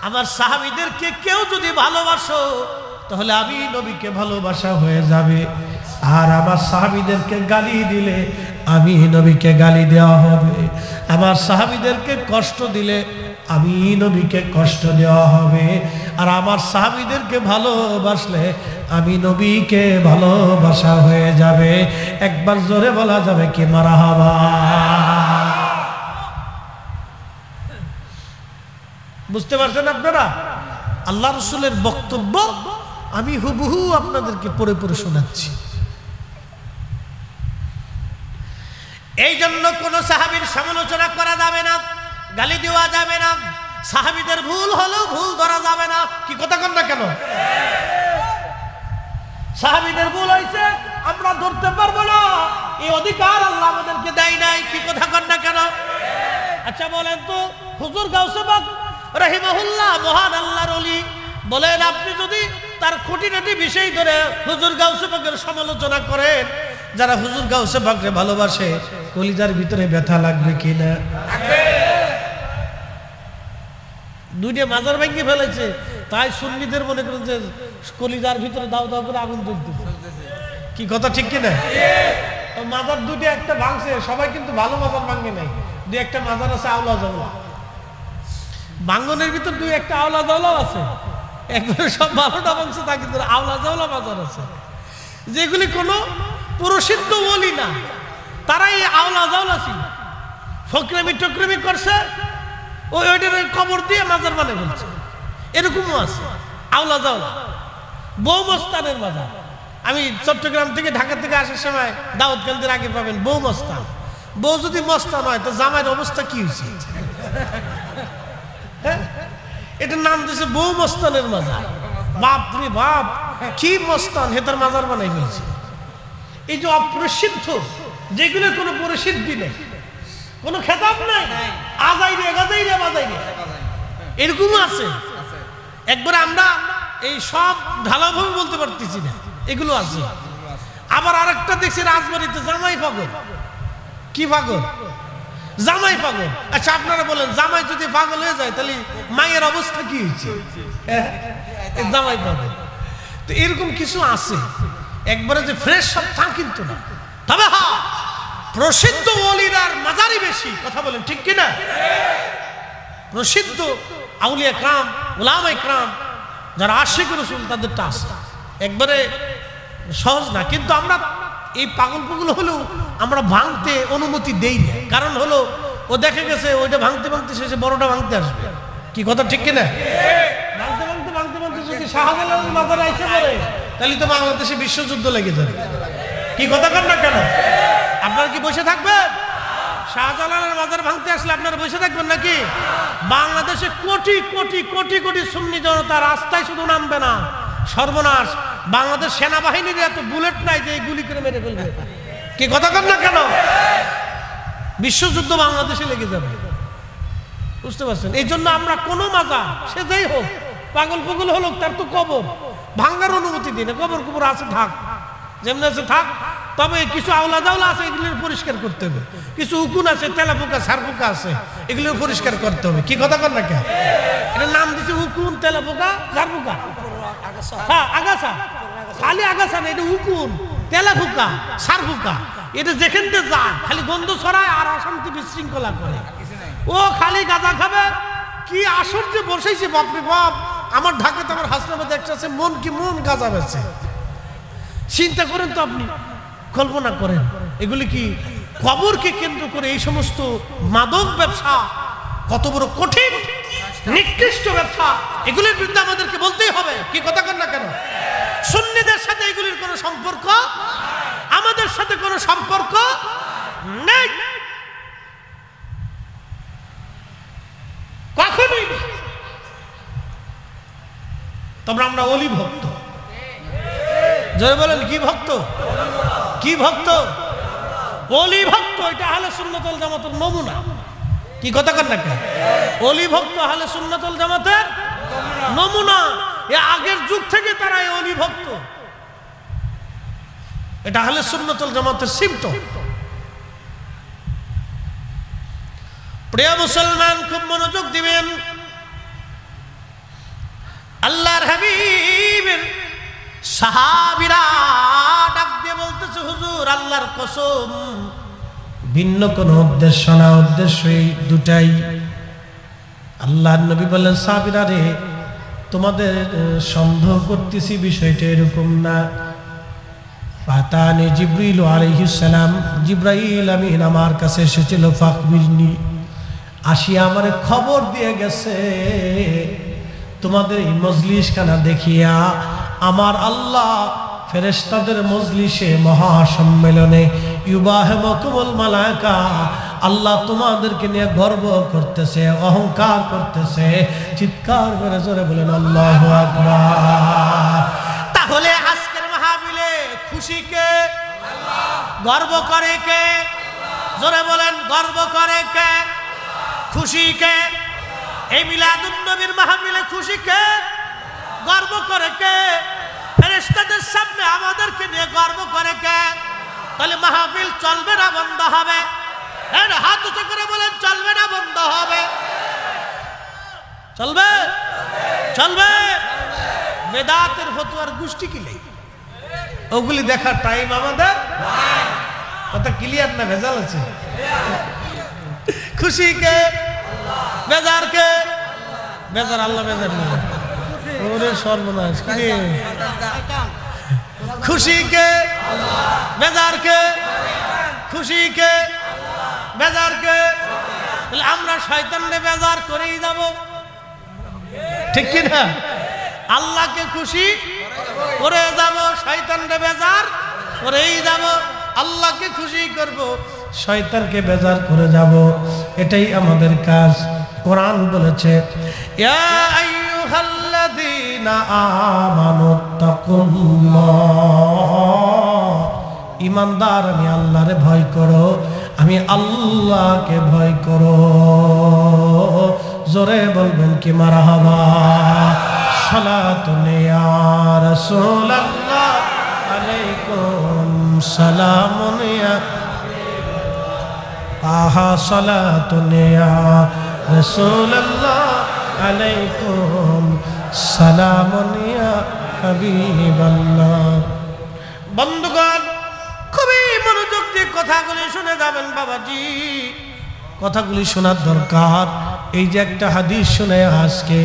আমার সাহাবীদেরকে কেউ যদি ভালোবাসো, তাহলে আমি নবীকে ভালোবাসা হয়ে যাবে, আর আমার সাহাবীদেরকে গালি দিলে আমি নবীকে গালি দেওয়া হবে, আমার সাহাবীদেরকে কষ্ট দিলে আমি নবীকে কষ্ট দেওয়া হবে, আর আমার সাহাবীদেরকে ভালোবাসলে আমি নবীকে ভালোবাসা হয়ে যাবে। একবার জোরে বলা যাবে কি মারহাবা। বুঝতে পারছেন আপনারা? আল্লাহ রাসূলের বক্তব্য আমি হুবহু আপনাদেরকে পড়ে পড়ে শোনাচ্ছি। এই জন্য কোন সাহাবীর সমালোচনা করা যাবে না, গালি দেওয়া যাবে না, সাহাবীদের ভুল হলেও ভুল ধরা যাবে না। কি কথা কন না কেন? সাহাবীদের ভুল হয়েছে আমরা ধরতে পারবো না, এই অধিকার আল্লাহ আমাদেরকে দেয় নাই। কি কথা কন না কেন? আচ্ছা বলেন তো, হুজুর গাউসে পাক রাহিমাহুল্লাহ মহান আল্লাহর ওলি, বলেন আপনি যদি তার খুঁটিনাটি বিষয় ধরে হুজুর গাউসে পাকের সমালোচনা করেন, যারা হুজুর গাউসে পাককে ভালোবাসে কলিজার ভিতরে ব্যথা লাগবে কিনা? দুইটা মাজার ভেঙে ফেলেছে, তাই সুন্নিদের মনে করেন যে কলিজার ভিতরে দাও দাও করে আগুন জ্বলতেছে। কি কথা ঠিক কিনা? মাজার দুইটা একটা ভাঙছে, সবাই কিন্তু ভালো মাজার ভাঙে নাই, দুই একটা মাজার আছে আওলা জাওলা, ভাঙ্গনের ভিতর দুই একটা আওলা জাওলাও আছে। একবারে সব ভালোটা ভাঙছে তা কিন্তু আওলা জাওলা মাজার আছে, যেগুলি কোনো প্রসিদ্ধ ওলি না, তারা এই আওলা জাওলা ছিল, ফকরামি টকরামি করছে, ওইটার কবর দিয়ে মাজার বানিয়ে ফেলছে। এরকমও আছে আওলা জাওলা। বউ মস্তানের মাজার, আমি চট্টগ্রাম থেকে ঢাকা থেকে আসার সময় দাউদকান্দির আগে পাবেন বউ মস্তান। বউ যদি মস্তান হয় তো জামাইয়ের অবস্থা কি হয়েছে? এটার নাম দিয়েছে বউ মস্তানের মাজার। বাপ রে বাপ, কি মস্তান হেতার মাজার বানাই ফেলছে। এই যে অপ্রসিদ্ধ, যেগুলো কোনো প্রসিদ্ধি নেই, কোনো খেতাব নাই, আজাই রে গাজাই রে বাজাই রে, এরকমও আছে। একবার আমরা এই সব ঢালাভাবে বলতে পারতেছি না, এগুলো আছে। আবার আরেকটা দেখছি রাজবাড়িতে জামাই পাগল। কি পাগল? জামাই পাগল। আচ্ছা আপনারা বলেন, জামাই যদি পাগল হয়ে যায় তাহলে মায়ের অবস্থা কি হয়েছে? জামাই পাগল। তো এরকম কিছু আছে, একবারে যে ফ্রেশ সব তা কিন্তু না। তবে হ্যাঁ, প্রসিদ্ধ ওলিরার মাজারই বেশি। কথা বলেন ঠিক কিনা? প্রসিদ্ধ আউলিয়া کرام, উলামায়ে کرام, যারা আশিক রাসূল, তাদেরটা আছে, একবারে সহজ না। কিন্তু আমরা এই পাগল পাগল হলেও আমরা ভাঙতে অনুমতি দেই না, কারণ হলো ও দেখে গেছে ওইটা ভাঙতে ভাঙতে শেষে বড়টা ভাঙতে আসবে। কি কথা ঠিক কিনা? ভাঙতে ভাঙতে ভাঙতে ভাঙতে যদি শাহজালালের মাজারে আইসে পড়ে তাহলে তো বাংলাদেশে বিশ্বযুদ্ধ লেগে যাবে। কি কথা কন না কেন? আপনারা কি বসে থাকবেন? শাহজালালের মাজার ভাঙতে আসলে আপনারা বসে থাকবেন নাকি? বাংলাদেশে কোটি কোটি কোটি কোটি সুন্নি জনতা রাস্তায় শুধু নামবে না, সর্বনাশ। বাংলাদেশ সেনাবাহিনীর এত বুলেট নাই যে গুলি করে মেরে ফেলবে। কি কথা কন না কেন? বিশ্বযুদ্ধ বাংলাদেশে লেগে যাবে, বুঝতে পারছেন? এই জন্য আমরা কোনো মাজার, সে যাই হোক, পাগল পাগল হলো, তার তো কবর ভাঙ্গার অনুমতি দিই না। কবর কবর আছে থাক, যেমন আছে থাক। তবে কিছু আওলা জাওলা আছে, এগুলো পরিষ্কার করতে হবে। কিছু উকুন আছে, তেলা পোকা সার পোকা আছে, এগুলো পরিষ্কার করতে হবে। কি কথা কন না কেন? এটার নাম দিচ্ছে উকুন, তেলা পোকা, সার পোকা। হ্যাঁ, আগাছা, খালি আগাছা না, এটা উকুন, তেলা পোকা, সার পোকা। এটা যেখানতে যায় খালি গন্ধ ছড়ায় আর অশান্তি বিশৃঙ্খলা করে। ও খালি গাঁজা খাবে। কি আসর যে বসেছে, বাপরে বাপ। আমার ঢাকাতে আমার হাসনাবাদে একটা আছে, মন কি মন গাঁজা বেছে। চিন্তা করেন তো আপনি, কল্পনা করেন, এগুলি কি কবরকে কেন্দ্র করে এই সমস্ত মাদক ব্যবসা কত বড় কঠিন নিকৃষ্ট ব্যবসা, এগুলির বিরুদ্ধে আমাদেরকে বলতেই হবে। কি কথা কন না কেন? সুন্নিদের সাথে এগুলির কোনো সম্পর্ক, আমাদের সাথে কোনো সম্পর্ক নেই, কখনোই নেই। তোমরা আমরা ওলি ভক্ত। জয় বলেন, কি ভক্ত? কি ভক্ত? ওলি ভক্ত। এটা আহলে সুন্নাত ওয়াল জামাতের নমুনা। কি কথা কন না কেন? ওলি ভক্ত আহলে সুন্নাত ওয়াল জামাতের নমুনা। এ আগের যুগ থেকে তারা এই ওলি ভক্ত। এটা আহলে সুন্নাত ওয়াল জামাতের সিম্পটম। প্রিয় মুসলমান, খুব মনোযোগ দিবেন। আল্লাহর হাবিবের সাহাবীরা ডাক দিয়ে বলতেছে, হুজুর আল্লাহর কসম, ভিন্ন কোনো উদ্দেশ্য না, উদ্দেশ্যই দুটাই। আল্লাহর নবী বললেন, সাহাবীরা রে, তোমাদের সন্দেহ করতেছি বিষয়টা এরকম না। ফাতানি জিবরিল আলাইহিস সালাম, জিবরাইল আমিন আমার কাছে এসেছিল, ফাকবিরনি, আসিয়া আমারে খবর দিয়ে গেছে, তোমাদের এই মজলিসখানা দেখিয়া আমার আল্লাহ ফেরেশতাদের মজলিসে মহাসম্মেলনে ইউবাহিমুকুমুল মালায়েকা, আল্লাহ তোমাদেরকে নিয়ে গর্ব করতেছে, অহংকার করতেছে। চিৎকার করে জোরে বলেন আল্লাহু আকবার। তাহলে আজকের মাহফিলে খুশি কে? গর্ব করে কে? জোরে বলেন, গর্ব করে কে? খুশি কে? এই মিলাদুন নবীর মাহফিলে খুশি কে? গর্ব করে কে? ফেরেশতাদের সামনে আমাদেরকে নিয়ে গর্ব করে কে? তাহলে মাহফিল চলবে না বন্ধ হবে? হ্যাঁ, হাত উঁচু করে বলেন, চলবে না বন্ধ হবে? চলবে, চলবে। বেদাতের ফতোয়ার গোষ্ঠী কি নেই, ওগুলি দেখার টাইম আমাদের কথা ক্লিয়ার না, ভেজাল আছে। খুশি কে? বেজার কে? বেজার আল্লাহ, বেজার না। ওরে সর্বনাশ, খুশি কে? বেজার কে? খুশি কে? বেজার কে? আমরা শয়তানকে বেজার করেই যাব, ঠিক কি না? আল্লাহকে খুশি করে যাব, শয়তানকে বেজার করেই যাব। আল্লাহকে খুশি করব, শয়তানকে বেজার করে যাব, এটাই আমাদের কাজ। কোরআন বলেছে, ইয়া আইয়ুহাল্লাযীনা আমানুত্তাকুল্লাহ, ঈমানদার আমি আল্লাহরে ভয় করো, আমি আল্লাহকে ভয় করো। জোরে বলবেন কি মারহাবা। সালাতুন ইয়া রাসূলুল্লাহ আলাইকুম সালামুন ইয়া আহা, সালাতুন ইয়া রাসূলুল্লাহ আলাইকুম সালামুন ইয়া হাবিবাল্লাহ। বন্ধুগণ, খুবই মনোযোগ দিয়ে কথাগুলি শুনে যাবেন বাবাজি, কথাগুলি শোনার দরকার। এই যে একটা হাদিস শুনে আজকে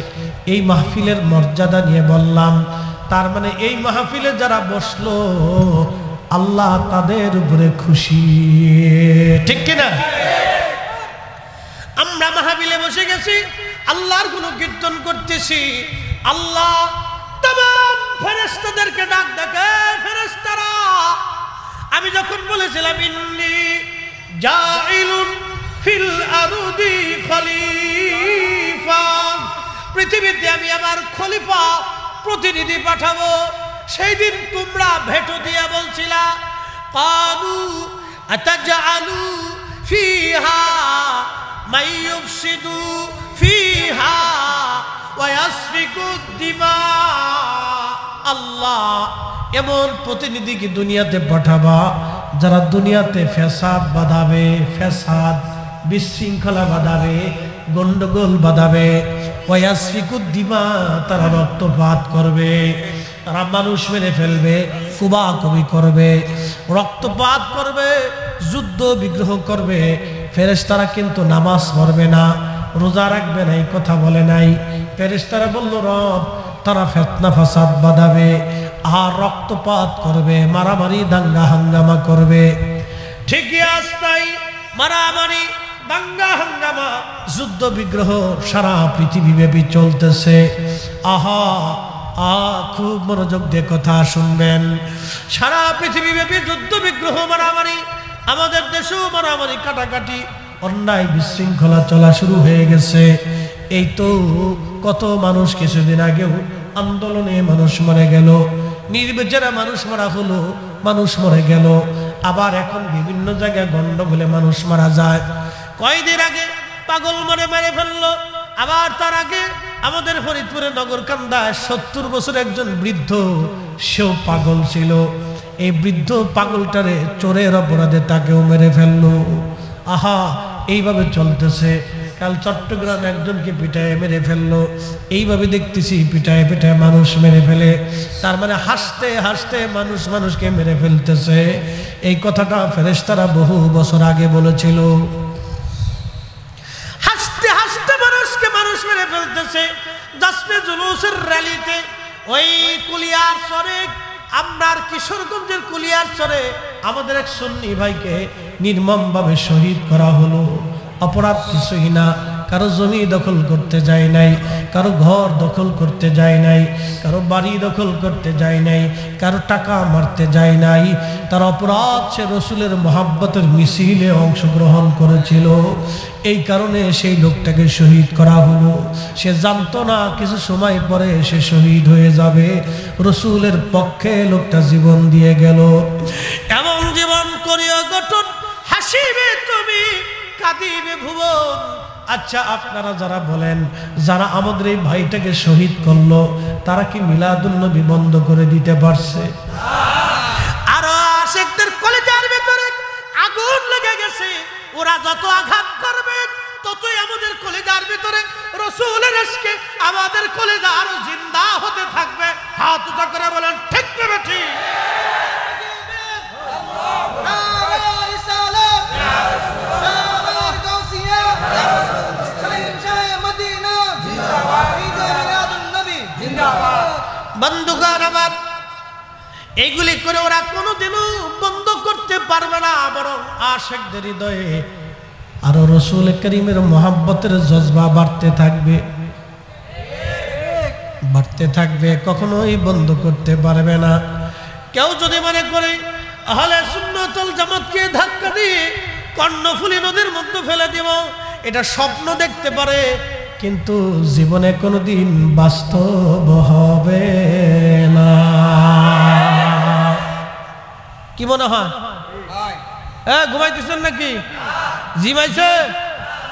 এই মাহফিলের মর্যাদা নিয়ে বললাম, তার মানে এই মাহফিলে যারা বসলো আল্লাহ তাদের উপরে খুশি, ঠিক কিনা? আমরা মাহফিলে বসে গেছি, আল্লাহর গুণ কীর্তন করতেছি। আল্লাহ तमाम ফেরেশতাদেরকে ডাক ডাকে, ফেরেশতারা আমি যখন বলেছিলাম ইন্নী জাইলুন ফিল আরদি খলিফা, পৃথিবীতে আমি আমার খলিফা প্রতিনিধি পাঠাবো, সেই দিন তোমরা ভেটো দিয়ে বলছিলা কালু আতাজআলু ফিহা মান ইউফসিদু ফিহা ওয়া ইয়াসফিকু দিমা। আল্লাহ এমন প্রতিনিধি কি দুনিয়াতে পাঠাবা যারা দুনিয়াতে ফ্যাসাদ বাঁধাবে, ফ্যাসাদ বিশৃঙ্খলা বাঁধাবে, গন্ডগোল বাঁধাবে, ওয়া ইয়াসফিকু দিমা, তারা রক্তপাত করবে, তারা মানুষ মেরে ফেলবে, কুবাকুবি করবে, রক্তপাত করবে, যুদ্ধ বিগ্রহ করবে। ফেরেশতারা কিন্তু নামাজ পড়বে না, রোজা রাখবে না, এই কথা বলে নাই। ফেরেশতারা বলল রব তারা ফিতনা ফাসাদ বাঁধাবে আর রক্তপাত করবে, মারামারি দাঙ্গা হাঙ্গামা করবে। ঠিকই আসতাই মারামারি দাঙ্গা হাঙ্গামা যুদ্ধ বিগ্রহ সারা পৃথিবী ব্যাপী চলতেছে। আহা খুব মনোযোগ দিয়ে কথা শুনবেন। সারা পৃথিবী ব্যাপী যুদ্ধ বিগ্রহ মারামারি, আমাদের দেশেও মারামারি কাটাকাটি অন্যায় বিশৃঙ্খলা চলা শুরু হয়ে গেছে। এই তো কত মানুষ কিছুদিন আগেও আন্দোলনে মানুষ মরে গেল, নির্বিচারে মানুষ মারা হলো, মানুষ মরে গেল। আবার এখন বিভিন্ন জায়গায় গন্ডগোলে মানুষ মারা যায়। কয়দিন আগে পাগল মরে মেরে ফেললো, আবার তার আগে আমাদের ফরিদপুরের নগরকান্দায় 70 বছর একজন বৃদ্ধ, সেও পাগল ছিল। এই বৃদ্ধ পাগলটারে চোরের অপরাধে তাকেও মেরে ফেললো। আহা এইভাবে চলতেছে। কাল চট্টগ্রাম একজনকে পিটায় মেরে ফেললো, এইভাবে দেখতেছি পিটায় পিটায় মানুষ মেরে ফেলে। তার মানে হাসতে হাসতে মানুষকে মেরে ফেলতেছে। এই কথাটা ফেরেশতারা বহু বছর আগে বলেছিল। হাসতে হাসতে মানুষ মেরে ফেলতেছে। জাসনে জুলুসের র্যালিতে ওই কুলিয়ার চরে, আপনার কিশোরগঞ্জের কুলিয়ার চরে আমাদের এক সুন্নি ভাইকে নির্মমভাবে শহীদ করা হলো। অপরাধ কিছুই না, কারো জমি দখল করতে যায় নাই, কারো ঘর দখল করতে যায় নাই, কারো বাড়ি দখল করতে যায় নাই, কারো টাকা মারতে যায় নাই। তার অপরাধ সে রসুলের মহাব্বতের মিছিলে অংশগ্রহণ করেছিল। এই কারণে সেই লোকটাকে শহীদ করা হলো। সে জানতো না কিছু সময় পরে সে শহীদ হয়ে যাবে। রসুলের পক্ষে লোকটা জীবন দিয়ে গেল। এমন জীবন করিও গঠন, হাসিবে তুমি কাঁদিবে ভুবন। আচ্ছা, আপনারা যারা বলেন যারা আমাদের এই ভাইটাকে শহীদ করলো, তারা কি মিলাদুন নবী বন্ধ করে দিতে পারছে? আরো আশিকদের কলিজার ভিতরে আগুন লেগে গেছে। ওরা যত আঘাত করবে ততই আমাদের কলিজার ভিতরে রসুলের ইশকে আমাদের কলিজা আরো জিন্দা হতে থাকবে। হাত উঁচা করে বলেন ঠিক না ঠিক? বন্ধুগণ আমার, এইগুলি করে ওরা কোনোদিনও বন্ধ করতে পারবে না, বরং আশিকদের হৃদয়ে আরো রসুল করিমের মহাব্বতের জজবা বাড়তে থাকবে, কখনোই বন্ধ করতে পারবে না। কেউ যদি মনে করে আহলে সুন্নাত ওয়াল জামাতকে ধাক্কা দিয়ে কর্ণফুলী নদীর মধ্যে ফেলে দিব, এটা স্বপ্ন দেখতে পারে, কিন্তু জীবনে কোনোদিন বাস্তব হবে না। কি মনে হয়? ঘুমাইতেছেন নাকি? জিমাইছেন?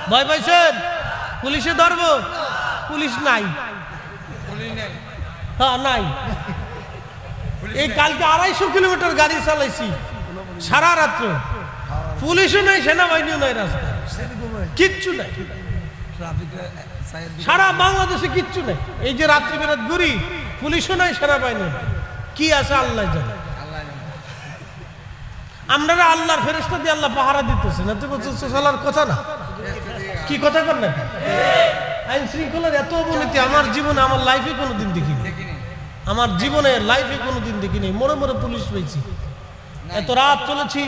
ভয় পাইছেন? পুলিশে ধরবো? পুলিশ নাই। হ্যাঁ নাই। এই কালকে 250 কিলোমিটার গাড়ি চালাইছি সারা রাত্র, পুলিশও নাই, সেনাবাহিনীও নাই, রাস্তায় কিচ্ছু নাই, সারা বাংলাদেশে কিচ্ছু নাই। এই যে রাত্রি বেরাত ঘুরি, পুলিশও নাই, সেনাবাহিনী কি আছে আল্লাহ জানে। আমরা আল্লাহর ফেরেশতা দিয়ে আল্লাহ পাহারা দিতেছে না, তো চলার কথা না। কি কথা কর না? আইন শৃঙ্খলার এত অবনতি আমার জীবনে, আমার লাইফে কোনোদিন দেখিনি। আমার জীবনে লাইফে কোনোদিন দেখিনি। মোড়ে মোড়ে পুলিশ পেয়েছি, এত রাত চলেছি।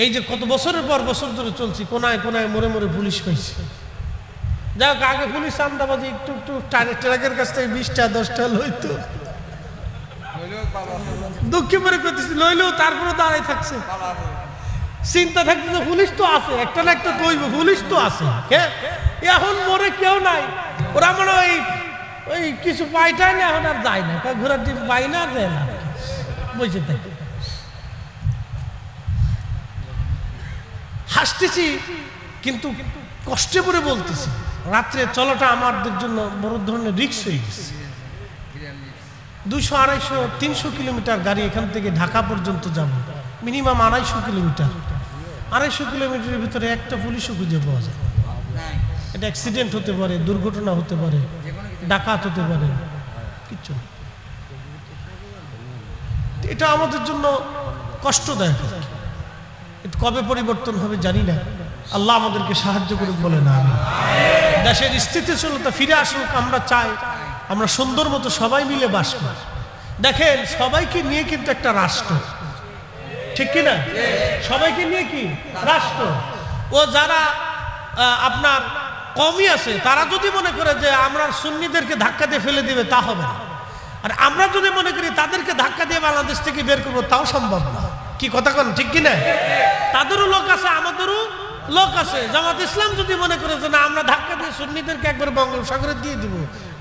এই যে কত বছরের পর বছর ধরে চলছি, কোনায় কোনায় মোড়ে মোড়ে পুলিশ পেয়েছি। যাই হোক, আগে পুলিশ চান্দাবাজি একটু একটু ট্রাকের কাছ থেকে 20টা 10টা লইতো, দুঃখে পরে করতেছি, লইলেও তারপরে দাঁড়াই থাকছে। চিন্তা থাকছে যে পুলিশ তো আছে, একটা না একটা কইব, পুলিশ তো আছে। হ্যাঁ, এখন মোড়ে কেউ নাই, ওরা মনে ওই কিছু পাইটাই না, এখন আর যায় না, ঘোরার দিন পাই না, যায় না, বসে থাকে। হাসতেছি কিন্তু কষ্টে পরে বলতেছি, রাত্রে চলাটা আমাদের জন্য বড় ধরনের রিস্ক হয়ে গেছে। 200, 250, 300 কিলোমিটার গাড়ি এখান থেকে ঢাকা পর্যন্ত যাব, মিনিমাম 250 কিলোমিটার। 250 কিলোমিটারের ভিতরে একটা পুলিশও খুঁজে পাওয়া যায়। এটা অ্যাক্সিডেন্ট হতে পারে, দুর্ঘটনা হতে পারে, ডাকাত হতে পারে, কিচ্ছু না। এটা আমাদের জন্য কষ্টদায়ক। কবে পরিবর্তন হবে জানি না, আল্লাহ আমাদেরকে সাহায্য করুক বলে না। দেশের স্থিতিশীলতা ফিরে আসুক আমরা চাই, আমরা সুন্দর মতো সবাই মিলে বাস করি। দেখেন, সবাইকে নিয়ে কিন্তু একটা রাষ্ট্র, ঠিক কিনা? সবাইকে নিয়ে কি রাষ্ট্র। ও যারা আপনার কমই আছে, তারা যদি মনে করে যে আমরা সুন্নিদেরকে ধাক্কা দিয়ে ফেলে দিবে, তা হবে না। আর আমরা যদি মনে করি তাদেরকে ধাক্কা দিয়ে বাংলাদেশ থেকে বের করবো, তাও সম্ভব না। কি কথা কন, ঠিক কিনা? তাদেরও লোক আছে, আমাদেরও লোক আছে। জামাত ইসলাম যদি মনে করে যে না, আমরা ধাক্কা দিয়ে সুন্নিদেরকে একবার বঙ্গোপসাগরে দিয়ে দিব,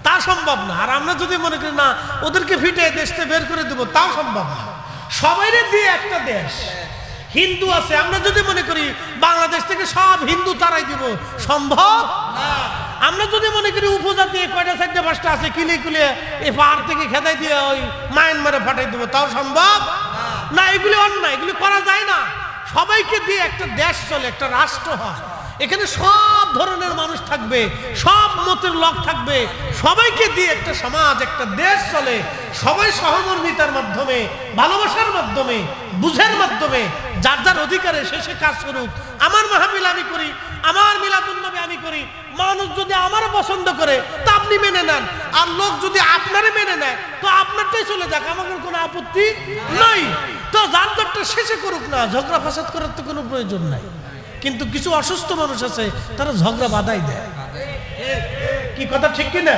তা সম্ভব না। আর আমরা যদি মনে করি না, ওদেরকে ফিটে দেশ থেকে বের করে দেবো, তাও সম্ভব না। সবাইরে দিয়ে একটা দেশ। হিন্দু আছে, আমরা যদি মনে করি বাংলাদেশ থেকে সব হিন্দু তারাই দিব, সম্ভব না। আমরা যদি মনে করি উপজাতি কয়টা 4টা 5টা আছে, কিলে কিলে এই পাহাড় থেকে খেদাই দিয়ে ওই মায়ানমারে পাঠাই দেবো, তাও সম্ভব না। এগুলি অন্যায়, এগুলি করা যায় না। সবাইকে দিয়ে একটা দেশ চলে, একটা রাষ্ট্র হয়। এখানে সব ধরনের মানুষ থাকবে, সব মতের লোক থাকবে, সবাইকে দিয়ে একটা সমাজ, একটা দেশ চলে। সবাই সহমর্মিতার মাধ্যমে, ভালোবাসার মাধ্যমে, বুঝের মাধ্যমে যার যার অধিকারে শেষে কাজ করুক। আমার মাহফিল আমি করি, আমার মিলাদুন্নবী আমি করি, মানুষ যদি আমার পছন্দ করে তা আপনি মেনে নেন, আর লোক যদি আপনারে মেনে নেয় তো আপনারটাই চলে যাক, আমাদের কোনো আপত্তি নাই। তো যার যারটা শেষে করুক না, ঝগড়া ফাসাদ করার তো কোনো প্রয়োজন নাই। কিন্তু কিছু অসুস্থ মানুষ আছে, তারা ঝগড়া বাধাই দেয়। কি কথা ঠিক কিনা?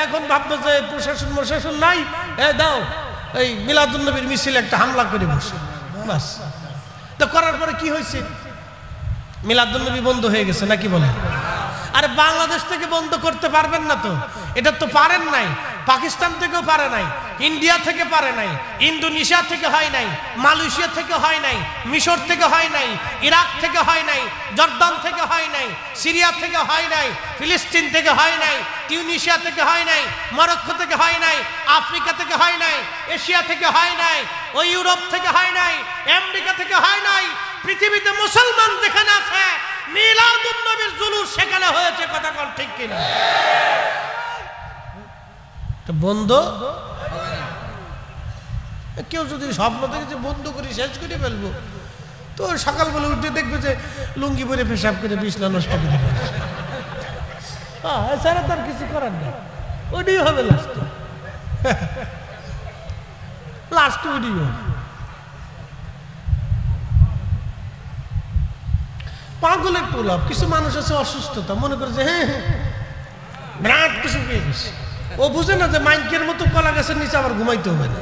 এখন ভাবতেছে প্রশাসন নাই, দাও এই মিলাদুন্নবীর মিছিল একটা হামলা করে বসে, বাস। তো করার পরে কি হয়েছে? মিলাদুন্নবী বন্ধ হয়ে গেছে নাকি বলেন? আরে বাংলাদেশ থেকে বন্ধ করতে পারবেন না তো, এটা তো পারেন নাই। পাকিস্তান থেকেও পারে নাই, ইন্ডিয়া থেকে পারে নাই, ইন্দোনেশিয়া থেকে হয় নাই, মালয়েশিয়া থেকে হয় নাই, মিশর থেকে হয় নাই, ইরাক থেকে হয় নাই, জর্দান থেকে হয় নাই, সিরিয়া থেকে হয় নাই, ফিলিস্তিন থেকে হয় নাই, টিউনিশিয়া থেকে হয় নাই, মরক্কো থেকে হয় নাই, আফ্রিকা থেকে হয় নাই, এশিয়া থেকে হয় নাই, ওই ইউরোপ থেকে হয় নাই, আমেরিকা থেকে হয় নাই। পৃথিবীতে মুসলমান যেখানে আছে মিলাদুন্নবীর জুলুস সেখানে হয়েছে। কথা কোন ঠিক কিনা? বন্ধ কেউ যদি স্বপ্ন থেকে যে বন্ধ করে শেষ করে ফেলবো, তো সকালবেলা উঠে দেখবে যে লুঙ্গি পরে পেশাব করে বিছনা নষ্ট করে ফেলছে। এছাড়া তার কিছু করার নেই, ওইটাই হবে লাস্টে ওইটাই হবে। পাগলের প্রলাপ। কিছু মানুষ আছে অসুস্থতা, মনে করে যে হ্যাঁ বিরাট কিছু পেয়ে গেছে। ও বুঝে না যে মাইকের মতো কলা গাছের নিচে আবার ঘুমাইতে হবে না,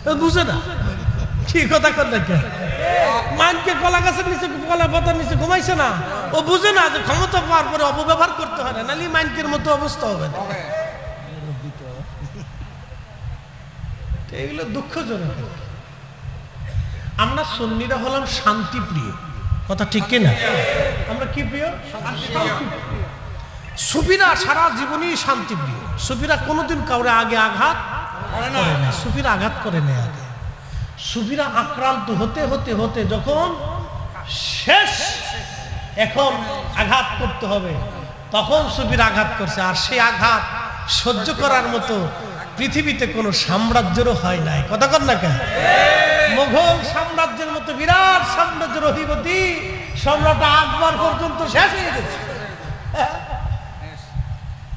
ও বুঝে না। কি কথা কর না, মাইকে কলা গাছের নিচে, কলা পাতার নিচে ঘুমাইছে না, ও বুঝে না যে ক্ষমতা পাওয়ার পরে অপব্যবহার করতে হয় না, নাহলে মাইকের মতো অবস্থা হবে না। এগুলো দুঃখজনক। আমরা সুন্নিরা হলাম শান্তি প্রিয়। কথা ঠিক কিনা? আমরা কি প্রিয়? সুফিরা সারা জীবনই শান্তি প্রিয়। সুফিরা কোনোদিন কাউরে আগে আঘাত করে না, সুফিরা আঘাত করে নেয় আগে। সুফিরা আক্রান্ত হতে হতে হতে যখন শেষ, এখন আঘাত করতে হবে, তখন সুফিরা আঘাত করছে। আর সেই আঘাত সহ্য করার মতো পৃথিবীতে কোনো সাম্রাজ্যেরও হয় নাই। কথা কর না কেন? মুঘল সাম্রাজ্যের মতো বিরাট সাম্রাজ্যের অধিপতি সম্রাট আকবর পর্যন্ত শেষ হয়ে গেছে,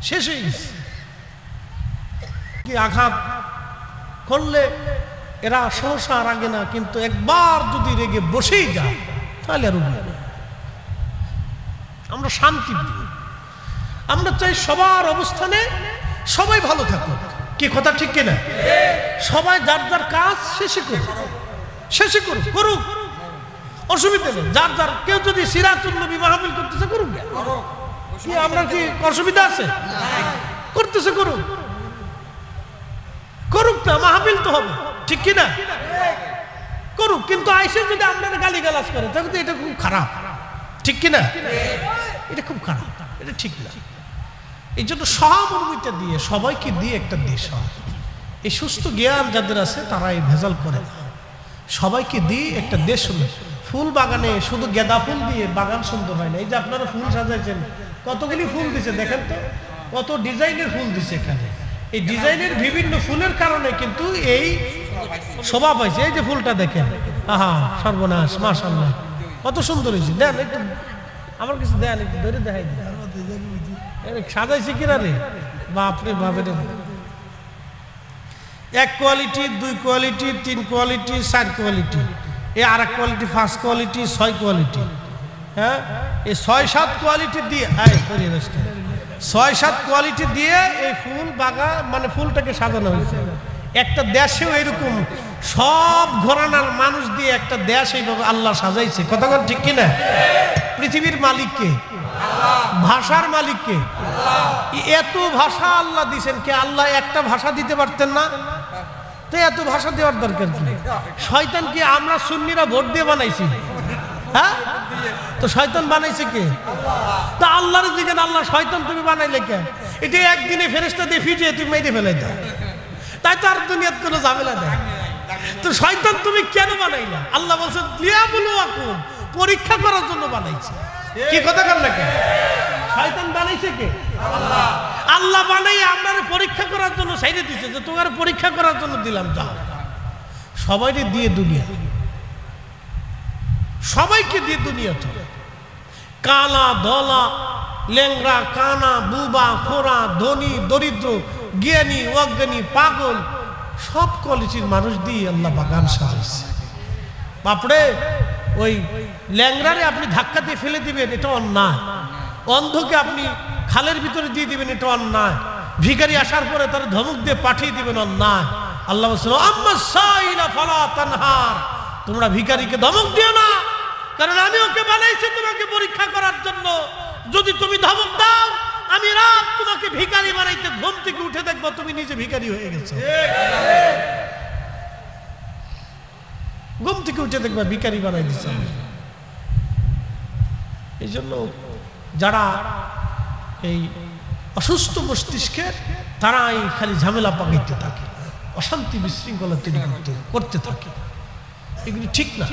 শেষ হয়ে গেছে। কি আঘাত করলে এরা সহসা রাগে না, কিন্তু একবার যদি রেগে বসেই যায় তাহলে আর উঠবে না। আমরা শান্তি প্রিয়, আমরা চাই সবার অবস্থানে সবাই ভালো থাকুক। কি কথা ঠিক কিনা? সবাই যার যার কাজ শেষে করুক, শেষে করুক, করুক, অসুবিধা নেই। যার যার, কেউ যদি সিরাতুন্নবী মাহফিল করতেছে করুক, কি আমরা কি অসুবিধা আছে? করতেছে করুক, করুক না, মাহফিল তো হবে, ঠিক কিনা? করুক। কিন্তু আইসে যদি আপনারা গালি গালাজ করে তাহলে তো এটা খুব খারাপ, ঠিক কিনা? এটা খুব খারাপ, এটা ঠিক না। এই জন্য সহমর্মিতা দিয়ে সবাইকে দিয়ে একটা দেশ হয়। এই সুস্থ জ্ঞান যাদের আছে তারা এই ভেজাল করে না, সবাইকে দিয়ে একটা দেশ হলো। ফুল বাগানে শুধু গেঁদা ফুল দিয়ে বাগান সুন্দর হয় না। এই যে আপনারা ফুল সাজাইছেন, কতগুলি ফুল দিছে দেখেন তো, কত ডিজাইনের ফুল দিছে এখানে। এই ডিজাইনের বিভিন্ন ফুলের কারণে কিন্তু এই শোভা পাইছে। এই যে ফুলটা দেখেন, আহা সর্বনাশ, মাশাআল্লাহ কত সুন্দর হয়েছে। দেন একটু আমার কিছু দেন, একটু ধরে দেখাই দেন সাজাইছে কিনা রে, বাপরে বাপরে। এক কোয়ালিটি, দুই কোয়ালিটি, তিন কোয়ালিটি, 4 কোয়ালিটি, এই আর এক কোয়ালিটি, 5 কোয়ালিটি, 6 কোয়ালিটি। হ্যাঁ, এই 6-7 কোয়ালিটি দিয়ে 6-7 কোয়ালিটি দিয়ে এই ফুল বাগান মানে ফুলটাকে সাজানো হয়েছে। একটা দেশেও এরকম সব ঘরানার মানুষ দিয়ে একটা দেশ এইভাবে আল্লাহ সাজাইছে। কথা বল ঠিক কিনা? পৃথিবীর মালিককে, ভাষার মালিককে, এত ভাষা আল্লাহ দিছেন। কে আল্লাহ একটা ভাষা দিতে পারতেন না? তো এত ভাষা দেওয়ার দরকার কি? শয়তান কি আমরা সুন্নিরা ভোট দিয়ে বানাইছি? হ্যাঁ, তো শয়তান বানাইছে কে? তা আল্লাহর দিকে আল্লাহ শয়তান তুমি বানাইলে কে? এটা একদিনে ফেরেশতা দিয়ে ফিটিয়ে তুমি মেরে ফেলাই দাও, তাই তো আর দুনিয়াত কোনো ঝামেলা নেই। তো শয়তান তুমি কেন বানাইলা? আল্লাহ বলছেন লিয়াবলুয়াকুম, পরীক্ষা করার জন্য বানাইছে। কি কথা কর না কেন? শয়তান বানাইছে কে? আল্লাহ। আল্লাহ বানাই আপনারে পরীক্ষা করার জন্য সাইডে দিছে, যে তোমার পরীক্ষা করার জন্য দিলাম, যাও। সবাইকে দিয়ে দুনিয়া, সবাইকে দিয়ে দুনিয়া চলে। কালা ধলা, লেংরা কানা, বুবা খোরা, ধনী দরিদ্র, জ্ঞানী অজ্ঞানী, পাগল, সব কোয়ালিটির মানুষ দিয়ে আল্লাহ বাগান সাজাইছে। বাপরে, ওই ল্যাংরারে আপনি ধাক্কা দিয়ে ফেলে দিবেন, এটা অন্যায়। অন্ধকে আপনি খালের ভিতরে দিয়ে দিবেন, এটা অন্যায়। ভিখারি আসার পরে তার ধমক দিয়ে পাঠিয়ে দিবেন, অন্যায়। আল্লাহ বলছেন আম্মা সাইলা ফালা তানহার, তোমরা ভিখারিকে ধমক দিও না, কারণ আমি ওকে বানাইছি তোমাকে পরীক্ষা করার জন্য। যদি তুমি ধমক দাও, আমি রাত তোমাকে ভিখারি বানাইতে ঘুম থেকে উঠে দেখবো তুমি নিজে ভিখারি হয়ে গেছো। ঘুম থেকে উঠে দেখবা ভিখারি বানাই দিচ্ছে। এই জন্য যারা এই অসুস্থ মস্তিষ্কের, তারাই খালি ঝামেলা পাকাইতে থাকে, অশান্তি বিশৃঙ্খলা তৈরি করতে থাকে। এগুলি ঠিক না।